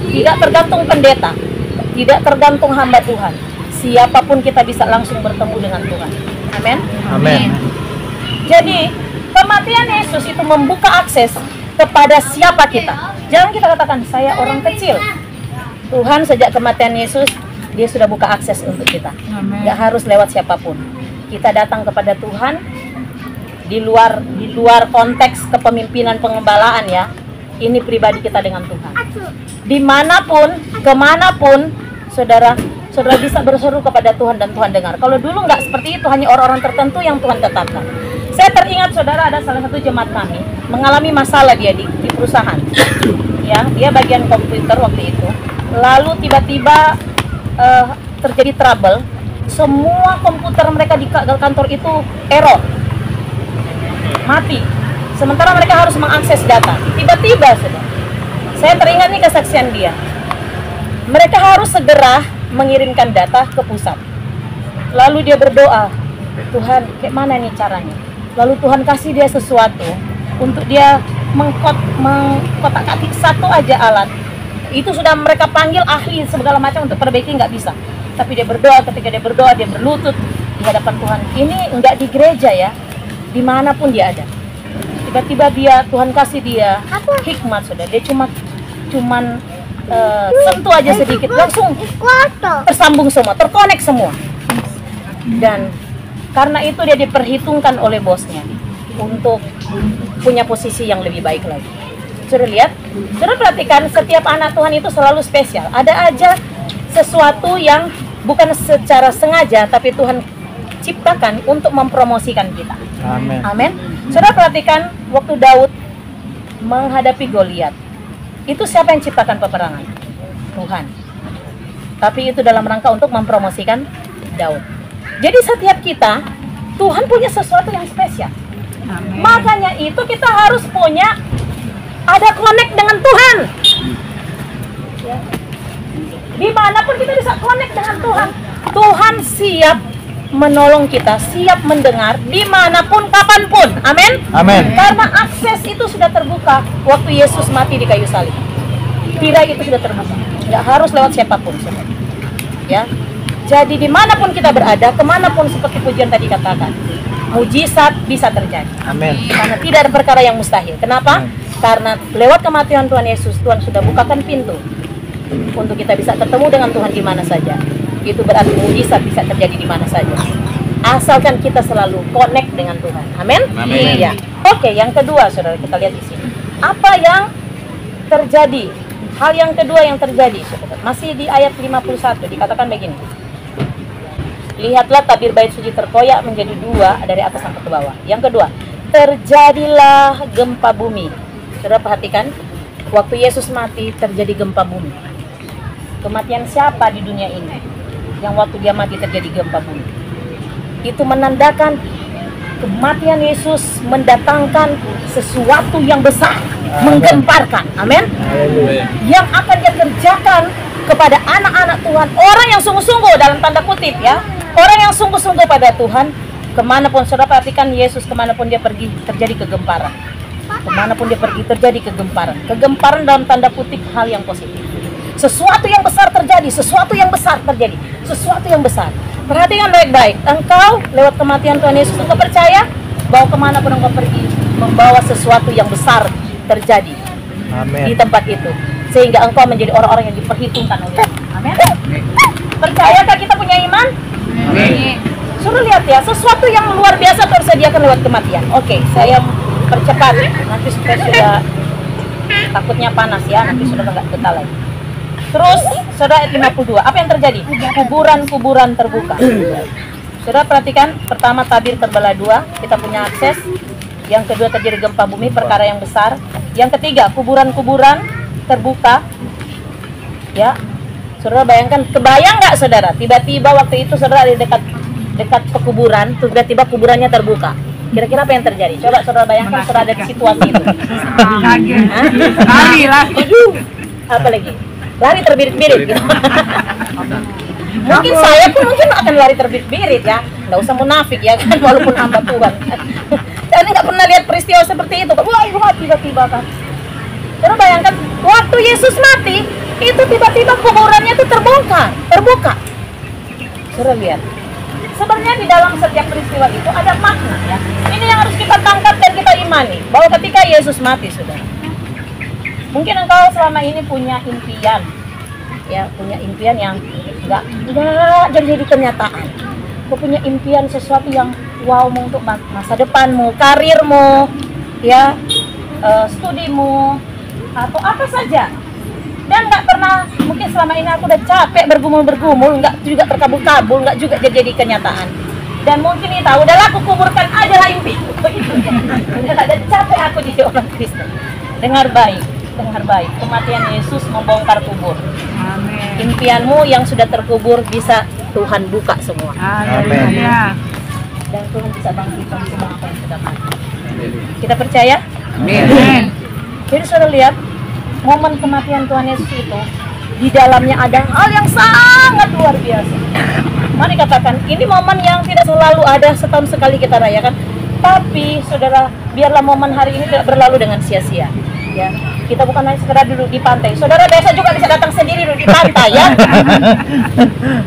tidak tergantung pendeta, tidak tergantung hamba Tuhan. Siapapun kita bisa langsung bertemu dengan Tuhan. Amin. Amin. Jadi kematian Yesus itu membuka akses kepada siapa kita. Jangan kita katakan saya orang kecil. Tuhan sejak kematian Yesus, dia sudah buka akses untuk kita. Gak harus lewat siapapun. Kita datang kepada Tuhan di luar konteks kepemimpinan pengembalaan ya. Ini pribadi kita dengan Tuhan. Dimanapun, kemanapun, saudara bisa berseru kepada Tuhan dan Tuhan dengar. Kalau dulu nggak seperti itu, hanya orang-orang tertentu yang Tuhan tetapkan. Saya teringat, saudara, ada salah satu jemaat kami mengalami masalah dia di perusahaan. Ya, dia bagian komputer waktu itu. Lalu tiba-tiba terjadi trouble. Semua komputer mereka di kantor itu error, mati. Sementara mereka harus mengakses data. Tiba-tiba, saudara, saya teringat nih kesaksian dia. Mereka harus segera mengirimkan data ke pusat. Lalu dia berdoa, Tuhan, kayak mana nih caranya? Lalu Tuhan kasih dia sesuatu untuk dia mengkotak-katik satu aja alat. Itu sudah mereka panggil ahli segala macam untuk perbaiki, nggak bisa. Tapi dia berdoa, ketika dia berdoa, dia berlutut di hadapan Tuhan. Ini enggak di gereja ya, dimanapun dia ada. Tiba-tiba Tuhan kasih dia hikmat, saudara. Dia cuman sentuh aja sedikit, langsung tersambung semua, terkonek semua. Dan karena itu dia diperhitungkan oleh bosnya untuk punya posisi yang lebih baik lagi. Sudah lihat? Sudah perhatikan, setiap anak Tuhan itu selalu spesial. Ada aja sesuatu yang bukan secara sengaja, tapi Tuhan ciptakan untuk mempromosikan kita. Amin. Amin. Sudah perhatikan waktu Daud menghadapi Goliat. Itu siapa yang ciptakan peperangan? Tuhan. Tapi itu dalam rangka untuk mempromosikan Daud. Jadi setiap kita, Tuhan punya sesuatu yang spesial. Amin. Makanya itu kita harus punya ada connect dengan Tuhan. Ya. Dimanapun kita bisa connect dengan Tuhan. Tuhan siap menolong kita, siap mendengar dimanapun, kapanpun. Amin. Amin. Karena akses itu sudah terbuka waktu Yesus mati di kayu salib. Tirai itu sudah terbuka, nggak harus lewat siapapun. Ya. Jadi dimanapun kita berada, kemanapun seperti pujian tadi katakan, mujizat bisa terjadi. Amin. Karena tidak ada perkara yang mustahil. Kenapa? Karena lewat kematian Tuhan Yesus, Tuhan sudah bukakan pintu untuk kita bisa ketemu dengan Tuhan di mana saja. Itu berarti mujizat bisa terjadi di mana saja. Asalkan kita selalu connect dengan Tuhan. Amin. Amin. Iya. Oke, yang kedua, saudara, kita lihat di sini. Apa yang terjadi? Hal yang kedua yang terjadi, saudara, masih di ayat 51 dikatakan begini. Lihatlah tabir bait suci terkoyak menjadi dua dari atas sampai ke bawah. Yang kedua, terjadilah gempa bumi. Saudara perhatikan, waktu Yesus mati terjadi gempa bumi. Kematian siapa di dunia ini? Yang waktu dia mati terjadi gempa bumi. Itu menandakan kematian Yesus mendatangkan sesuatu yang besar, menggemparkan. Amin. Yang akan dia kerjakan kepada anak-anak Tuhan, orang yang sungguh-sungguh dalam tanda kutip ya, orang yang sungguh-sungguh pada Tuhan. Kemanapun saudara perhatikan Yesus, kemanapun dia pergi terjadi kegemparan. Kemanapun dia pergi terjadi kegemparan. Kegemparan dalam tanda kutip hal yang positif. Sesuatu yang besar terjadi, sesuatu yang besar terjadi, sesuatu yang besar. Perhatikan baik-baik. Engkau lewat kematian Tuhan Yesus, engkau percaya bahwa kemanapun engkau pergi membawa sesuatu yang besar terjadi. Amen. Di tempat itu, sehingga engkau menjadi orang-orang yang diperhitungkan oleh Allah. Amin. Percayakah kita punya iman? Amin. Suruh lihat ya, sesuatu yang luar biasa tersediakan lewat kematian. Oke, saya percepat nanti supaya sudah takutnya panas ya, nanti sudah nggak betah lagi. Terus saudara ayat 52, apa yang terjadi? Kuburan-kuburan terbuka. Saudara perhatikan, pertama tabir terbelah dua, kita punya akses. Yang kedua terjadi gempa bumi, perkara yang besar. Yang ketiga, kuburan-kuburan terbuka. Ya, saudara bayangkan, kebayang nggak saudara? Tiba-tiba waktu itu saudara di dekat pekuburan, tiba-tiba kuburannya terbuka. Kira-kira apa yang terjadi? Coba saudara bayangkan, saudara ada di situasi itu. Lari lah. Apa lagi? Lari terbirit-birit. Mungkin saya pun akan lari terbirit-birit ya. Nggak usah munafik ya kan, walaupun hamba Tuhan. Saya nggak pernah lihat peristiwa seperti itu. Wah, tiba-tiba kan. Saudara bayangkan, waktu Yesus mati, itu tiba-tiba kuburannya itu terbuka. Saudara lihat. Sebenarnya di dalam setiap peristiwa itu ada makna ya. Ini yang harus kita tangkap dan kita imani, bahwa ketika Yesus mati, saudara, mungkin engkau selama ini punya impian, ya, punya impian yang nggak jadi kenyataan. Kau punya impian sesuatu yang wow untuk masa depanmu, karirmu, ya, studimu, atau apa saja. Dan nggak pernah, mungkin selama ini aku udah capek bergumul, nggak juga terkabul-kabul, nggak juga jadi kenyataan. Dan mungkin nih tahu, udahlah aku kuburkan aja lah impi. Udah ada capek aku jadi orang Kristen. Dengar baik, kematian Yesus membongkar kubur. Amin. Impianmu yang sudah terkubur bisa Tuhan buka semua. Amin. Dan Tuhan bisa bangkitkan semua apa yang sudah mati. Kita percaya? Amin. Jadi saudara lihat, momen kematian Tuhan Yesus itu di dalamnya ada hal yang sangat luar biasa. Mari katakan, ini momen yang tidak selalu ada, setahun sekali kita rayakan. Tapi saudara, biarlah momen hari ini tidak berlalu dengan sia-sia. Ya, kita bukan hanya sekedar duduk di pantai. Saudara biasa juga bisa datang sendiri duduk di pantai ya.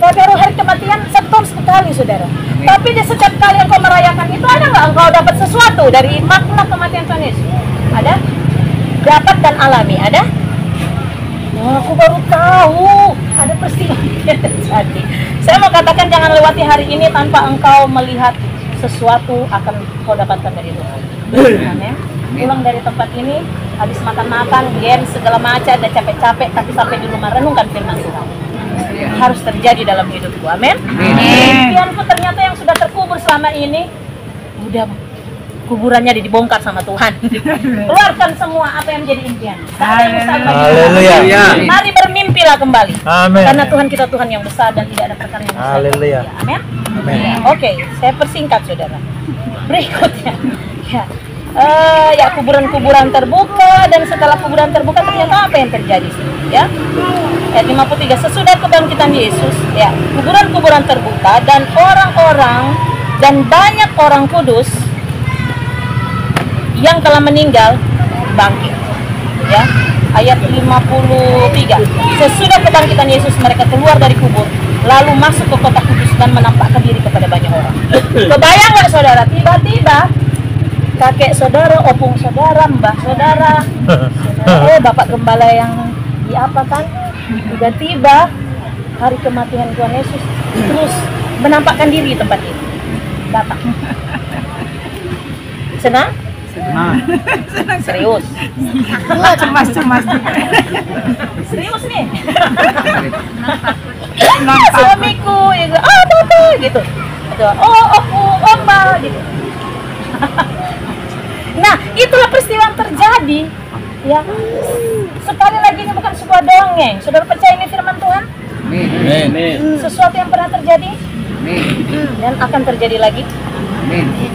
Tapi hari kematian setahun sekali saudara. Tapi di setiap kali engkau merayakan itu, ada nggak engkau dapat sesuatu dari makna kematian Tuhan Yesus? Ada? Dapat dan alami, ada? Oh, aku baru tahu ada peristiwa yang terjadi. Saya mau katakan, jangan lewati hari ini tanpa engkau melihat sesuatu akan kau dapatkan dari Tuhan. Amin. Pulang dari tempat ini, habis makan-makan, game segala macam, ada capek-capek, tapi sampai di rumah renungkan firman Tuhan. Harus terjadi dalam hidupku. Amin. Impianku ternyata yang sudah terkubur selama ini, udah kuburannya dibongkar sama Tuhan. Keluarkan semua apa yang menjadi impian. Haleluya. Mari bermimpilah kembali. Amin. Karena Tuhan kita Tuhan yang besar dan tidak ada perkara yang besar. Haleluya. Amin. Amin. Oke, saya persingkat saudara. Berikutnya, ya kuburan-kuburan terbuka, dan setelah kuburan terbuka ternyata apa yang terjadi sih? Ya, ayat 53, sesudah kebangkitan Yesus, ya kuburan-kuburan terbuka dan orang-orang dan banyak orang kudus yang telah meninggal bangkit. Ya, ayat 53. Sesudah kebangkitan Yesus, mereka keluar dari kubur, lalu masuk ke kota kudus dan menampakkan diri kepada banyak orang. Kebayang nggak saudara? Tiba-tiba kakek saudara, opung saudara, mbah saudara, bapak gembala yang diapakan, tiba-tiba hari kematian Tuhan Yesus terus menampakkan diri di tempat ini. Datang. Senang? Serius. Cemas. Serius nih. Suamiku gitu. Oh, bapak gitu. Oh, oma gitu. Nah, itulah peristiwa yang terjadi Ya, sekali lagi ini bukan sebuah dongeng. Saudara percaya ini firman Tuhan? Sesuatu yang pernah terjadi dan akan terjadi lagi.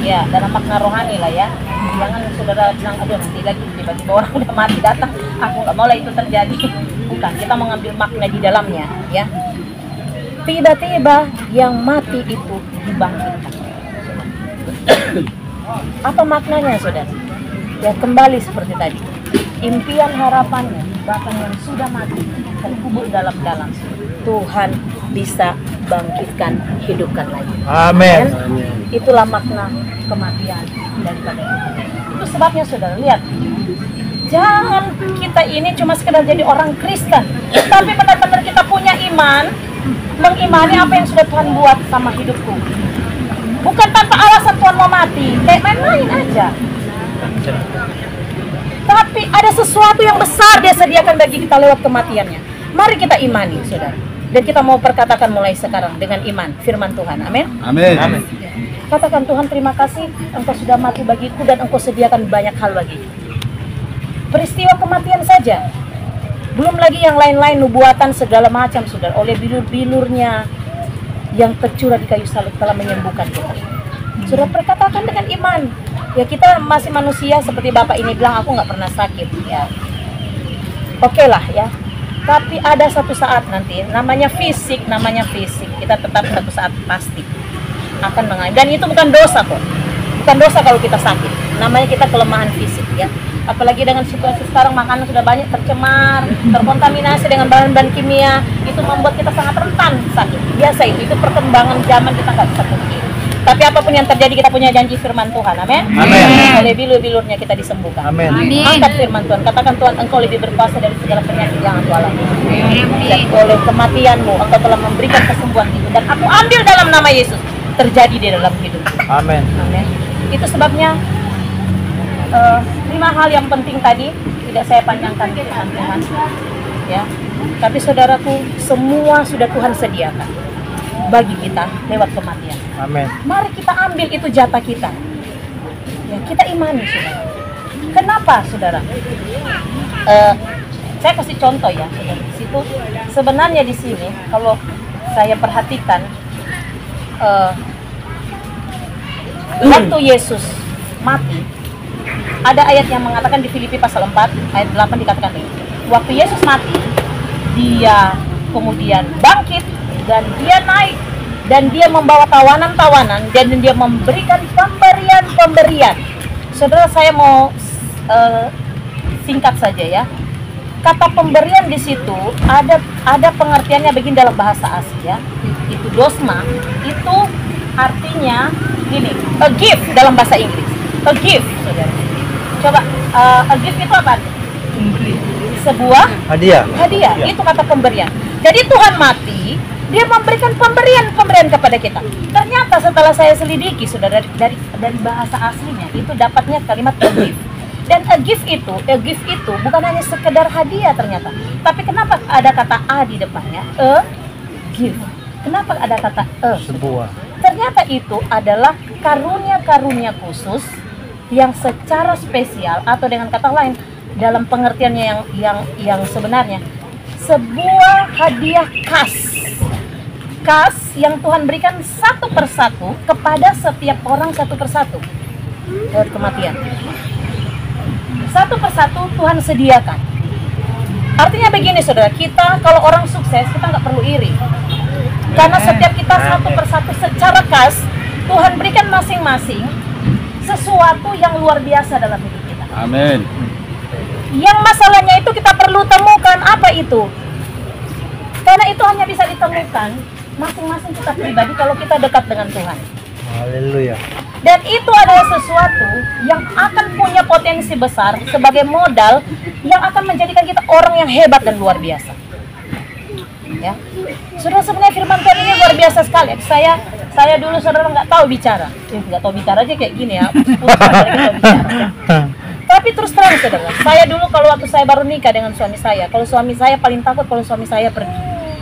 Ya, dalam makna rohani lah ya. Jangan saudara bilang, aduh nanti lagi tiba-tiba orang udah mati datang, aku nggak mau lah itu terjadi. Bukan, kita mengambil makna di dalamnya ya. Tiba-tiba yang mati itu dibangkitkan. Apa maknanya saudara? Ya kembali seperti tadi, impian harapannya bahkan yang sudah mati terkubur dalam-dalam, Tuhan bisa bangkitkan, hidupkan lagi. Amin. Itulah makna kematian daripada kita. Itu sebabnya saudara lihat, jangan kita ini cuma sekedar jadi orang Kristen, tapi benar-benar kita punya iman, mengimani apa yang sudah Tuhan buat sama hidupku. Bukan tanpa alasan Tuhan mau mati, kayak main-main aja. Tapi ada sesuatu yang besar Dia sediakan bagi kita lewat kematiannya. Mari kita imani, saudara. Dan kita mau perkatakan mulai sekarang dengan iman firman Tuhan. Amin. Amin. Katakan, Tuhan terima kasih Engkau sudah mati bagiku dan Engkau sediakan banyak hal bagiku. Peristiwa kematian saja, belum lagi yang lain-lain, nubuatan segala macam, saudara. Oleh bilur-bilurnya yang tercurah di kayu salib telah menyembuhkan kita. Sudah perkatakan dengan iman. Ya kita masih manusia, seperti Bapak ini bilang, aku nggak pernah sakit ya. Oke lah ya. Tapi ada satu saat nanti, namanya fisik, kita tetap satu saat pasti akan mengalami. Dan itu bukan dosa kok. Bukan dosa kalau kita sakit. Namanya kita kelemahan fisik ya. Apalagi dengan situasi sekarang, makanan sudah banyak tercemar, terkontaminasi dengan bahan-bahan kimia, itu membuat kita sangat rentan sakit. Biasa itu perkembangan zaman, kita nggak bisa pungkiri. Tapi apapun yang terjadi, kita punya janji firman Tuhan. Amin. Oleh bilur-bilurnya kita disembuhkan. Amin. Angkat firman Tuhan. Katakan, Tuhan Engkau lebih berkuasa dari segala penyakit yang aku alami. Dan oleh kematianmu Engkau telah memberikan kesembuhan itu. Dan aku ambil dalam nama Yesus, terjadi di dalam hidup. Amin. Amin. Itu sebabnya 5 hal yang penting tadi tidak saya panjangkan firman Tuhan. Ya. Tapi saudaraku, semua sudah Tuhan sediakan bagi kita lewat kematian. Amin. Mari kita ambil itu jatah kita. Ya, kita imani, saudara. Kenapa, saudara? Saya kasih contoh ya, saudara. Di situ sebenarnya di sini kalau saya perhatikan waktu Yesus mati, ada ayat yang mengatakan di Filipi pasal 4 ayat 8 dikatakan ini. Waktu Yesus mati, Dia kemudian bangkit dan Dia naik dan Dia membawa tawanan-tawanan dan Dia memberikan pemberian-pemberian. Saudara, saya mau singkat saja ya. Kata pemberian di situ ada pengertiannya begini dalam bahasa asli ya. Itu dosma, itu artinya gini, a gift dalam bahasa Inggris. A gift, saudara. Coba, a gift itu apa? Sebuah hadiah. Ya. Itu kata pemberian. Jadi Tuhan mati, Dia memberikan pemberian kepada kita. Ternyata setelah saya selidiki, saudara, dari bahasa aslinya itu dapatnya kalimat a gift. Dan a gift itu bukan hanya sekedar hadiah ternyata. Tapi kenapa ada kata a di depannya? A gift. Kenapa ada kata a? Sebuah. Ternyata itu adalah karunia-karunia khusus yang secara spesial, atau dengan kata lain dalam pengertiannya yang sebenarnya, sebuah hadiah khas yang Tuhan berikan satu persatu kepada setiap orang, satu persatu lewat kematian. Satu persatu Tuhan sediakan. Artinya begini, saudara, kita kalau orang sukses, kita nggak perlu iri, karena setiap kita satu persatu secara khas Tuhan berikan masing-masing sesuatu yang luar biasa dalam hidup kita. Amin. Yang masalahnya itu kita perlu temukan apa itu. Karena itu hanya bisa ditemukan masing-masing kita pribadi kalau kita dekat dengan Tuhan. Haleluya. Dan itu adalah sesuatu yang akan punya potensi besar sebagai modal yang akan menjadikan kita orang yang hebat dan luar biasa. Ya, sudah sebenarnya firman Tuhan ini luar biasa sekali. Saya dulu, saudara, nggak tahu bicara aja kayak gini ya. Tapi terus terang, saudara, saya dulu kalau waktu saya baru nikah dengan suami saya, kalau suami saya paling takut kalau suami saya pergi.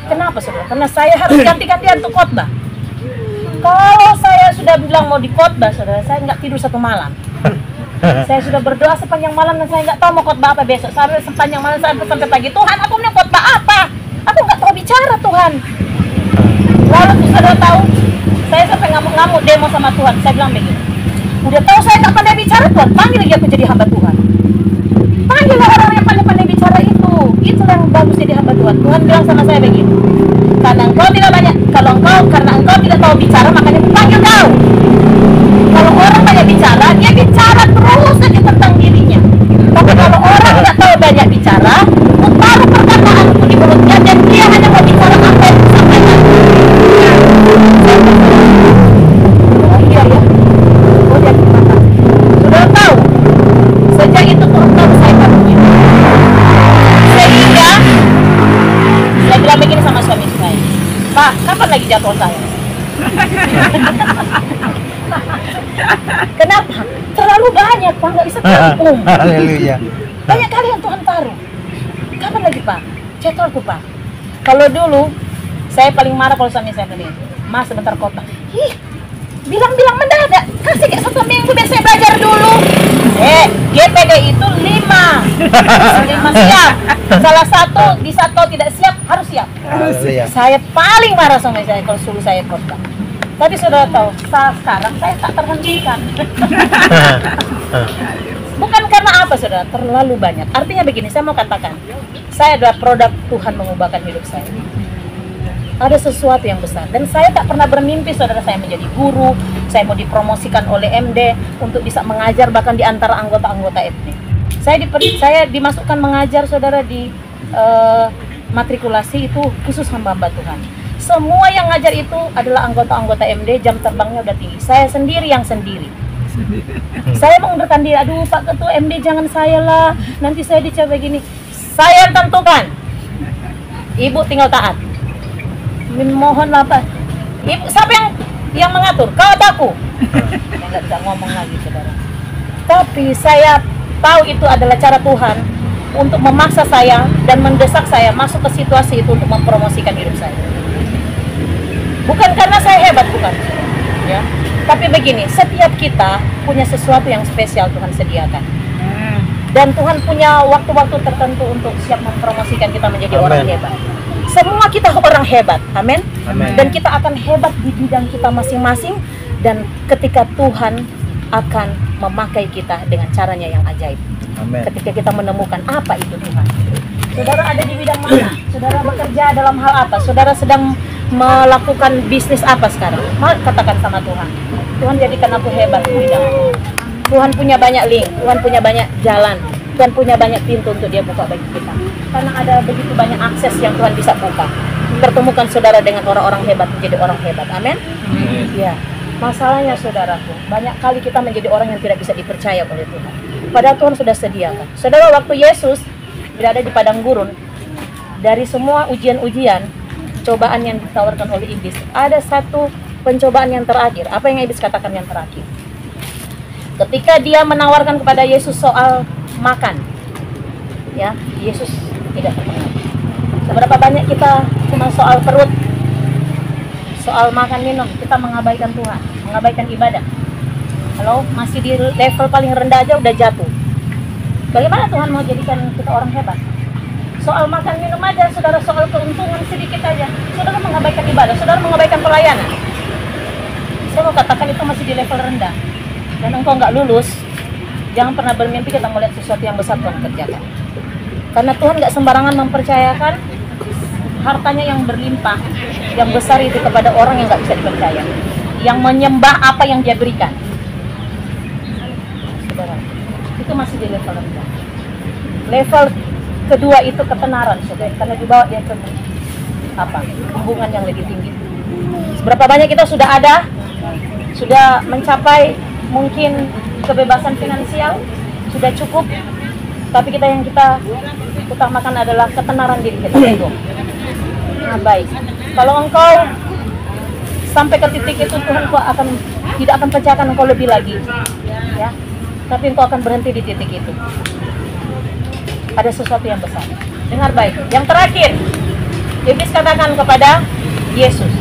Kenapa, saudara? Karena saya harus ganti-gantian untuk khotbah. Kalau saya sudah bilang mau di khotbah, saudara, saya nggak tidur satu malam. Saya sudah berdoa sepanjang malam dan saya nggak tahu mau khotbah apa besok. Sampai sepanjang malam sampai pagi. Tuhan, aku mau khotbah apa? Aku nggak tahu bicara, Tuhan. Lalu saudara tahu, saya sampai ngamuk-ngamuk demo sama Tuhan. Saya bilang begini, udah tahu saya nggak pandai bicara, Tuhan, panggil lagi aku jadi hamba Tuhan. Panggillah orang yang pandai-pandai bicara itu. Itulah yang bagus jadi hamba Tuhan. Tuhan bilang sama saya begini, karena engkau tidak tahu bicara, makanya aku panggil kau. Kalau orang banyak bicara, dia bicara terus saja tentang dirinya. Tapi kalau orang tidak tahu banyak bicara, aku taruh perkataanku di mulutnya dan dia hanya mau bicara apa yang disampaikan. Oh iya ya, oh dia berkata, sudah tahu. Sejak itu Tuhan tahu saya paruhnya. Sehingga saya bilang begini sama suami saya, Pak, kapan lagi jadwal saya? Kenapa? Terlalu banyak, Pak, nggak bisa tampung. Haleluya. Banyak kali yang Tuhan taruh. Kapan lagi, Pak? Jadwalku, Pak. Kalau dulu, saya paling marah kalau suami saya begini, Mas sebentar kota. Ih, bilang-bilang mendadak. Kasih kayak 1 minggu biar saya belajar dulu. GPD itu 5 siap. Salah satu di satu tidak siap, harus siap. Haleluya. Saya paling marah sama saya kalau suruh saya khotbah. Tapi saudara tahu, sekarang saya tak terhentikan. Bukan karena apa, saudara, terlalu banyak. Artinya begini, saya mau katakan, saya adalah produk Tuhan mengubahkan hidup saya. Ada sesuatu yang besar. Dan saya tak pernah bermimpi, saudara, saya menjadi guru, saya mau dipromosikan oleh MD untuk bisa mengajar bahkan di antara anggota-anggota etnik. Saya dimasukkan mengajar, saudara, di matrikulasi itu khusus hamba-hamba Tuhan. Semua yang ngajar itu adalah anggota-anggota MD, jam terbangnya udah tinggi. Saya sendiri yang sendiri. Saya mengundurkan diri, aduh Pak Ketua MD jangan saya lah, nanti saya dicoba gini. Saya yang tentukan. Ibu tinggal taat. Mohonlah Pak. Ibu, siapa yang mengatur? Kau atau aku? Saya nggak bisa ngomong lagi, saudara. Tapi saya tahu itu adalah cara Tuhan untuk memaksa saya dan mendesak saya masuk ke situasi itu untuk mempromosikan hidup saya. Bukan karena saya hebat, bukan, ya. Tapi begini, setiap kita punya sesuatu yang spesial Tuhan sediakan. Dan Tuhan punya waktu-waktu tertentu untuk siap mempromosikan kita menjadi orang hebat. Semua kita orang hebat, amin. Dan kita akan hebat di bidang kita masing-masing. Dan ketika Tuhan akan memakai kita dengan caranya yang ajaib. Amin. Ketika kita menemukan apa itu Tuhan. Saudara ada di bidang mana? Saudara bekerja dalam hal apa? Saudara sedang melakukan bisnis apa sekarang? Katakan sama Tuhan, Tuhan jadikan aku hebat di bidang itu. Tuhan punya banyak link, Tuhan punya banyak jalan, Tuhan punya banyak pintu untuk dia buka bagi kita. Karena ada begitu banyak akses yang Tuhan bisa buka. Pertemukan saudara dengan orang-orang hebat menjadi orang hebat, amin? Ya. Masalahnya saudaraku, banyak kali kita menjadi orang yang tidak bisa dipercaya oleh Tuhan. Padahal Tuhan sudah sediakan. Saudara, waktu Yesus berada di padang gurun, dari semua ujian-ujian, cobaan yang ditawarkan oleh iblis, ada satu pencobaan yang terakhir. Apa yang iblis katakan yang terakhir? Ketika dia menawarkan kepada Yesus soal makan, ya, Yesus tidak terpengaruh. Seberapa banyak kita cuma soal perut, soal makan minum, kita mengabaikan Tuhan, mengabaikan ibadah. Kalau masih di level paling rendah aja udah jatuh. Bagaimana Tuhan mau jadikan kita orang hebat? Soal makan minum aja, saudara, soal keuntungan sedikit aja, saudara mengabaikan ibadah, saudara mengabaikan pelayanan. Saya mau katakan itu masih di level rendah. Dan engkau nggak lulus, jangan pernah bermimpi kita melihat sesuatu yang besar Tuhan kerjakan. Karena Tuhan nggak sembarangan mempercayakan hartanya yang berlimpah, yang besar itu kepada orang yang nggak bisa dipercaya, yang menyembah apa yang dia berikan. Saudara, itu masih di level rendah. Level kedua itu ketenaran, saudara, karena dibawa dia ke hubungan yang lebih tinggi. Seberapa banyak kita sudah ada, sudah mencapai mungkin kebebasan finansial, sudah cukup, tapi yang kita utamakan adalah ketenaran diri kita itu. Nah, baik. Kalau engkau sampai ke titik itu, Tuhan tidak akan percayakan engkau lebih lagi, ya. Tapi engkau akan berhenti di titik itu. Ada sesuatu yang besar. Dengar baik. Yang terakhir, iblis katakan kepada Yesus,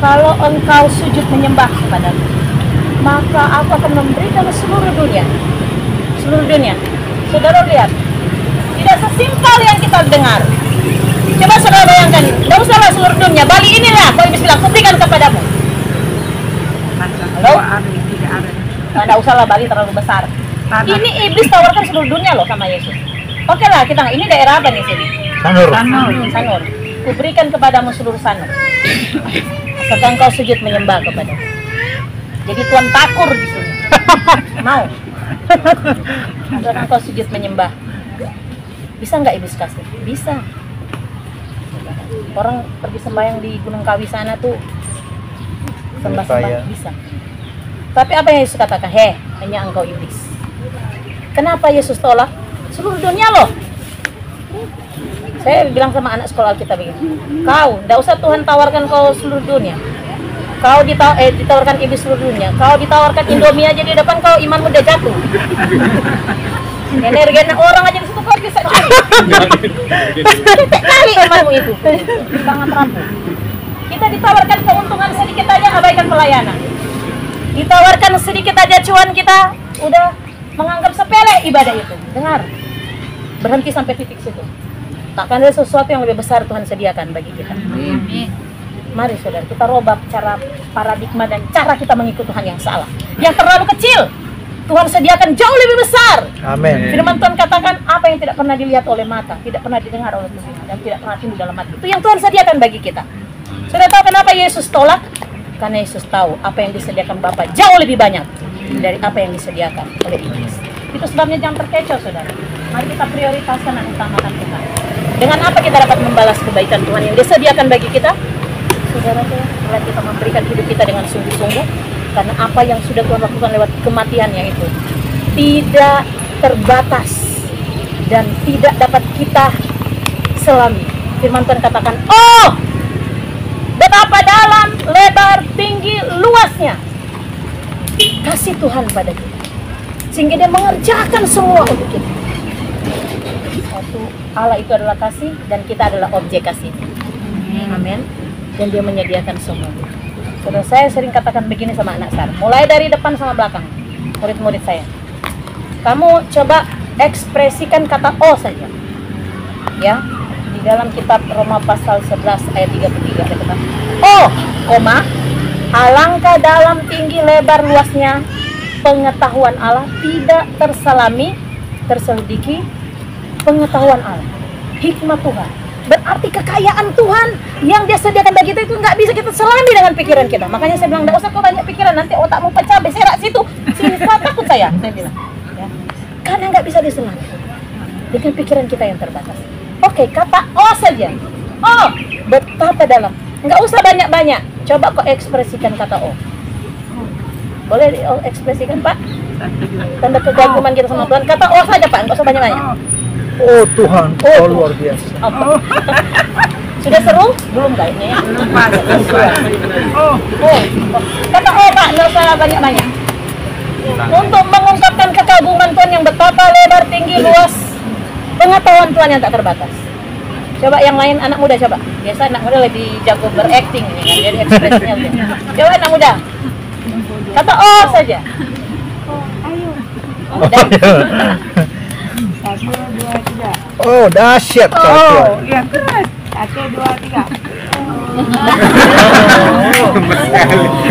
kalau engkau sujud menyembah kepadaku, maka aku akan memberikan seluruh dunia. Seluruh dunia. Saudara lihat, tidak sesimpel yang kita dengar. Coba saudara bayangkan, tidak usahlah seluruh dunia. Bali inilah, kau iblis bilang, kuberikan kepadamu. Halo? Tidak usahlah, Bali terlalu besar. Ini iblis tawarkan seluruh dunia loh sama Yesus. Oke lah, kita ini daerah apa nih sini? Sanur. Sanur. Kuberikan kepadamu seluruh Sanur. Asalkan kau sujud menyembah kepada. Jadi Tuhan takur di sini. Mau? Asalkan kau sujud menyembah. Bisa nggak iblis kasih? Bisa. Orang pergi sembahyang di Gunung Kawi sana tuh sembah-sembah bisa. Tapi apa yang Yesus katakan? Hanya engkau iblis. Kenapa Yesus tolak? Seluruh dunia loh. Saya bilang sama anak sekolah Alkitab begini, kau, tidak usah Tuhan tawarkan kau seluruh dunia. Kau ditawarkan iblis seluruh dunia. Kau ditawarkan Indomie aja di depan, kau imanmu udah jatuh. Energi orang aja di situ kau bisa curi. Titik kali imanmu itu. Sangat rapuh. Kita ditawarkan keuntungan sedikit aja, abaikan pelayanan. Ditawarkan sedikit aja cuan, kita udah menganggap sepele ibadah itu. Dengar, berhenti sampai titik situ. Takkan ada sesuatu yang lebih besar Tuhan sediakan bagi kita. Mari saudara, kita robah cara paradigma dan cara kita mengikuti Tuhan yang salah. Yang terlalu kecil, Tuhan sediakan jauh lebih besar. Amin. Firman Tuhan katakan, apa yang tidak pernah dilihat oleh mata, tidak pernah didengar oleh telinga, dan tidak pernah timbul dalam hati, itu yang Tuhan sediakan bagi kita. Sudah tahu kenapa Yesus tolak? Karena Yesus tahu apa yang disediakan Bapa jauh lebih banyak dari apa yang disediakan oleh iblis. Itu sebabnya jangan terkecoh saudara. Mari kita prioritaskan dan utamakan Tuhan. Dengan apa kita dapat membalas kebaikan Tuhan yang disediakan bagi kita? Saudara, mulai kita memberikan hidup kita dengan sungguh-sungguh. Karena apa yang sudah Tuhan lakukan lewat kematiannya itu tidak terbatas dan tidak dapat kita selami. Firman Tuhan katakan, oh, betapa dalam, lebar, tinggi, luasnya kasih Tuhan pada kita, sehingga Dia mengerjakan semua untuk kita. Allah itu adalah kasih dan kita adalah objek kasih. Amin. Dan Dia menyediakan semua. Saudara, saya sering katakan begini sama anak saya, mulai dari depan sama belakang, murid-murid saya. Kamu coba ekspresikan kata O saja. Ya, di dalam kitab Roma pasal 11 ayat 33 ada kata, oh, koma, alangkah dalam, tinggi, lebar, luasnya pengetahuan Allah, tidak terselidiki pengetahuan Allah, hikmat Tuhan. Berarti kekayaan Tuhan yang Dia sediakan bagi kita itu nggak bisa kita selami dengan pikiran kita. Makanya saya bilang, nggak usah kau banyak pikiran, nanti otakmu pecah, beserak situ, sini, takut saya bilang. Ya. Karena nggak bisa diselami dengan pikiran kita yang terbatas. Oke, kata O saja. Oh, betapa dalam. Nggak usah banyak-banyak. Coba kau ekspresikan kata O. Boleh ekspresikan Pak? Tanda kegaguman kita sama Tuhan. Kata O saja Pak, nggak usah banyak-banyak. Oh Tuhan, oh luar biasa. Apa? Sudah seru? Belum kayaknya ya? Oh. Kata O Pak, nggak usah banyak-banyak. Untuk mengungkapkan kekaguman Tuhan yang betapa lebar, tinggi, luas, pengetahuan Tuhan yang tak terbatas. Coba yang lain, anak muda coba. Biasa anak muda lebih jago berakting, ya kan? Jadi ekspresinya lebih. Coba anak muda. Kata O saja. Udah. 1, 2, 3. Oh, dahsyat. Oh, ya keras. 1, 2, 3.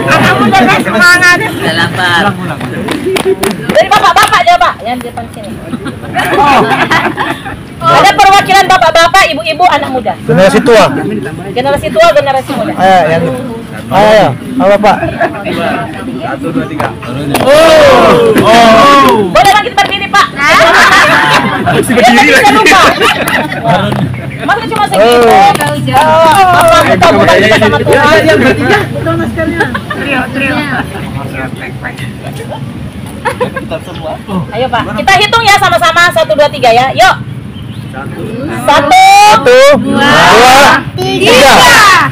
Anak muda kan semangat. Dari bapak-bapak aja Pak, yang di depan sini. Ada perwakilan bapak-bapak, ibu-ibu, anak muda. Generasi tua. Generasi tua, generasi muda. Yang ayo, apa Pak? 1, 2, 3. Boleh bangkit berdiri Pak. Dia tadi bisa lupa. Masa cuma segitu. Kita bukan sama Tuhan. Betul maskernya. Trio. Ayo Pak, kita hitung ya sama-sama 1, 2, 3 ya. Yuk. 1, 2, 3.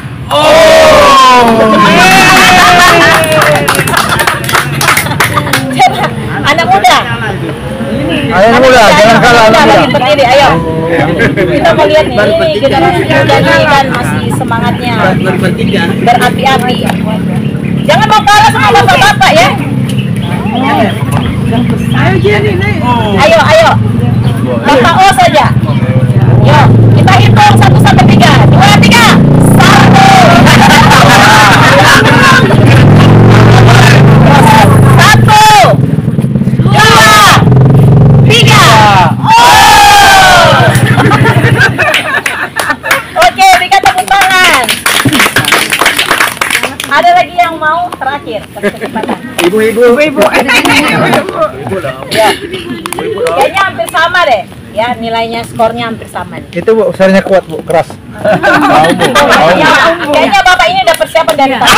Anak muda. Anak muda, jangan kalah anak muda. Berdiri, ayo. Kita mau lihat nih, ini generasi muda nih kan masih semangatnya berapi-api. Jangan mau kalah sama bapak-bapak ya. Ayo Jenny nih. Ayo, ayo. Bapak O saja. Yuk, kita hitung 1 sampai 3. 2, 3. 1, 2, 3. Oke, berikan tepuk tangan. Ada lagi yang mau terakhir? Kesempatan. Ibu-ibu. Ya. Kayaknya hampir sama deh. Ya, nilainya skornya hampir sama nih. Itu Bu, usahanya kuat Bu, keras. Kayaknya Bapak ini udah persiapan dari tadi.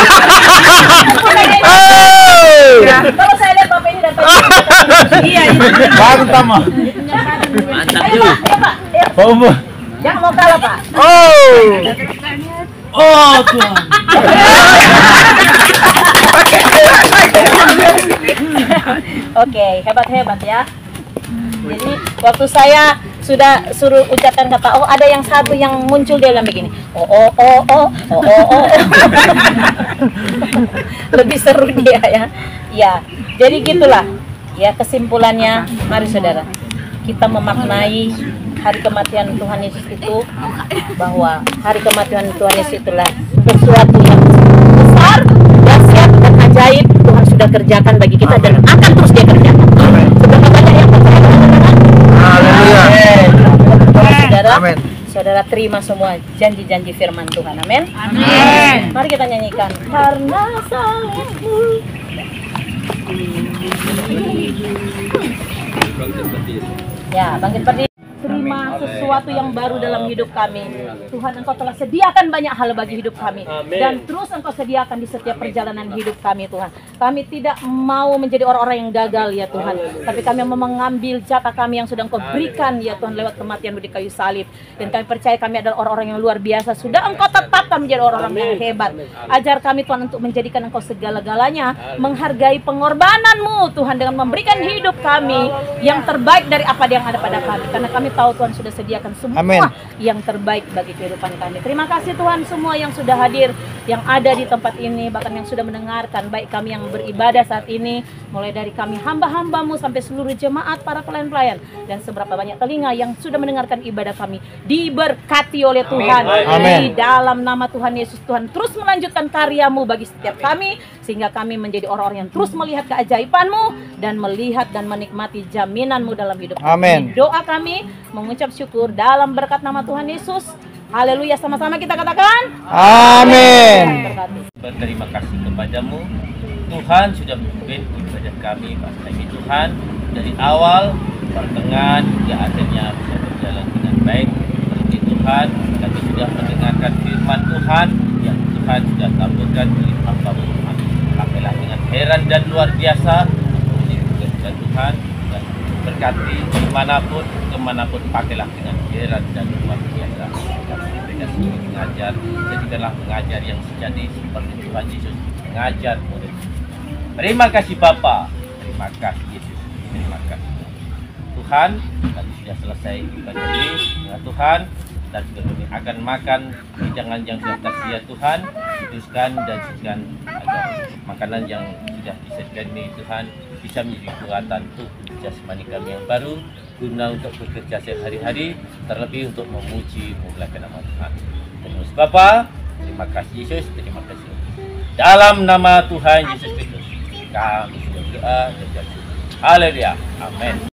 Kalau saya lihat Bapak ini udah persiapan. Iya, Baru pertama. Mantap juga. Ayo Pak, ayo. Bu. Jangan mau kalah Pak. Oh Tuhan. Oke, hebat-hebat ya. Jadi waktu saya sudah suruh ucapkan kata oh, ada yang satu yang muncul dalam begini. Oh. Lebih seru dia ya. Ya, jadi gitulah. Ya, kesimpulannya, mari saudara, kita memaknai hari kematian Tuhan Yesus itu, bahwa hari kematian Tuhan Yesus itulah sesuatu yang besar, dahsyat dan ajaib. Tuhan sudah kerjakan bagi kita dan akan terus dia kerjakan. Seberapa banyak yang percaya dengan Tuhan? Haleluya. Saudara, Amin. saudara terima semua janji-janji firman Tuhan. Amin. Amin. Mari kita nyanyikan karena salibmu. Ya, bangkit berdiri. Terima sesuatu yang baru dalam hidup kami. Tuhan, Engkau telah sediakan banyak hal bagi hidup kami. Dan terus Engkau sediakan di setiap perjalanan hidup kami, Tuhan. Kami tidak mau menjadi orang-orang yang gagal, ya Tuhan. Tapi kami mau mengambil jatah kami yang sudah Engkau berikan, ya Tuhan, lewat kematian-Mu di kayu salib. Dan kami percaya kami adalah orang-orang yang luar biasa. Sudah Engkau tetapkan menjadi orang-orang yang hebat. Ajar kami, Tuhan, untuk menjadikan Engkau segala-galanya. Menghargai pengorbanan-Mu, Tuhan, dengan memberikan hidup kami yang terbaik dari apa yang ada pada kami. Karena kami tahu Tuhan sudah sediakan semua Amin. yang terbaik bagi kehidupan kami. Terima kasih Tuhan semua yang sudah hadir, yang ada di tempat ini, bahkan yang sudah mendengarkan, baik kami yang beribadah saat ini, mulai dari kami hamba-hamba-Mu sampai seluruh jemaat, para pelayan-pelayan, dan seberapa banyak telinga yang sudah mendengarkan ibadah kami. Diberkati oleh Tuhan. Amin. Di dalam nama Tuhan Yesus, Tuhan terus melanjutkan karya-Mu bagi setiap kami, sehingga kami menjadi orang-orang yang terus melihat keajaiban-Mu dan melihat dan menikmati jaminan-Mu dalam hidup kami. Amin. Doa kami mengucap syukur dalam berkat nama Tuhan Yesus. Haleluya, sama-sama kita katakan Amin. Berterima kasih kepadamu Tuhan sudah memimpin ibadah kami pada ini Tuhan, dari awal, pertengahan hingga akhirnya bisa berjalan dengan baik. Seperti Tuhan, kami sudah mendengarkan firman Tuhan yang Tuhan sudah taburkan oleh hamba-Mu Tuhan. Pakailah dengan heran dan luar biasa dan Tuhan, dan berkati dimanapun, kemanapun, pakailah dengan heran dan luar biasa. Kami berikan sebagai pengajar, jadikanlah pengajar yang sejati seperti Tuhan Yesus mengajar murid. Terima kasih Bapa, terima kasih Yesus, terima kasih Tuhan. Kami sudah selesai ibadah ini ya Tuhan, dan juga kami akan makan hidangan yang sudah tersedia Tuhan. Kuduskan dan sucikan agar makanan yang sudah disediakan ini Tuhan bisa menjadi kekuatan tubuh jasmani kami yang baru, guna untuk bekerja sehari-hari, terlebih untuk memuji memuliakan nama Tuhan. Terima kasih Bapa, terima kasih Yesus, terima kasih. Dalam nama Tuhan Yesus Kristus kami sudah berdoa dan bersyukur. Haleluya, amin.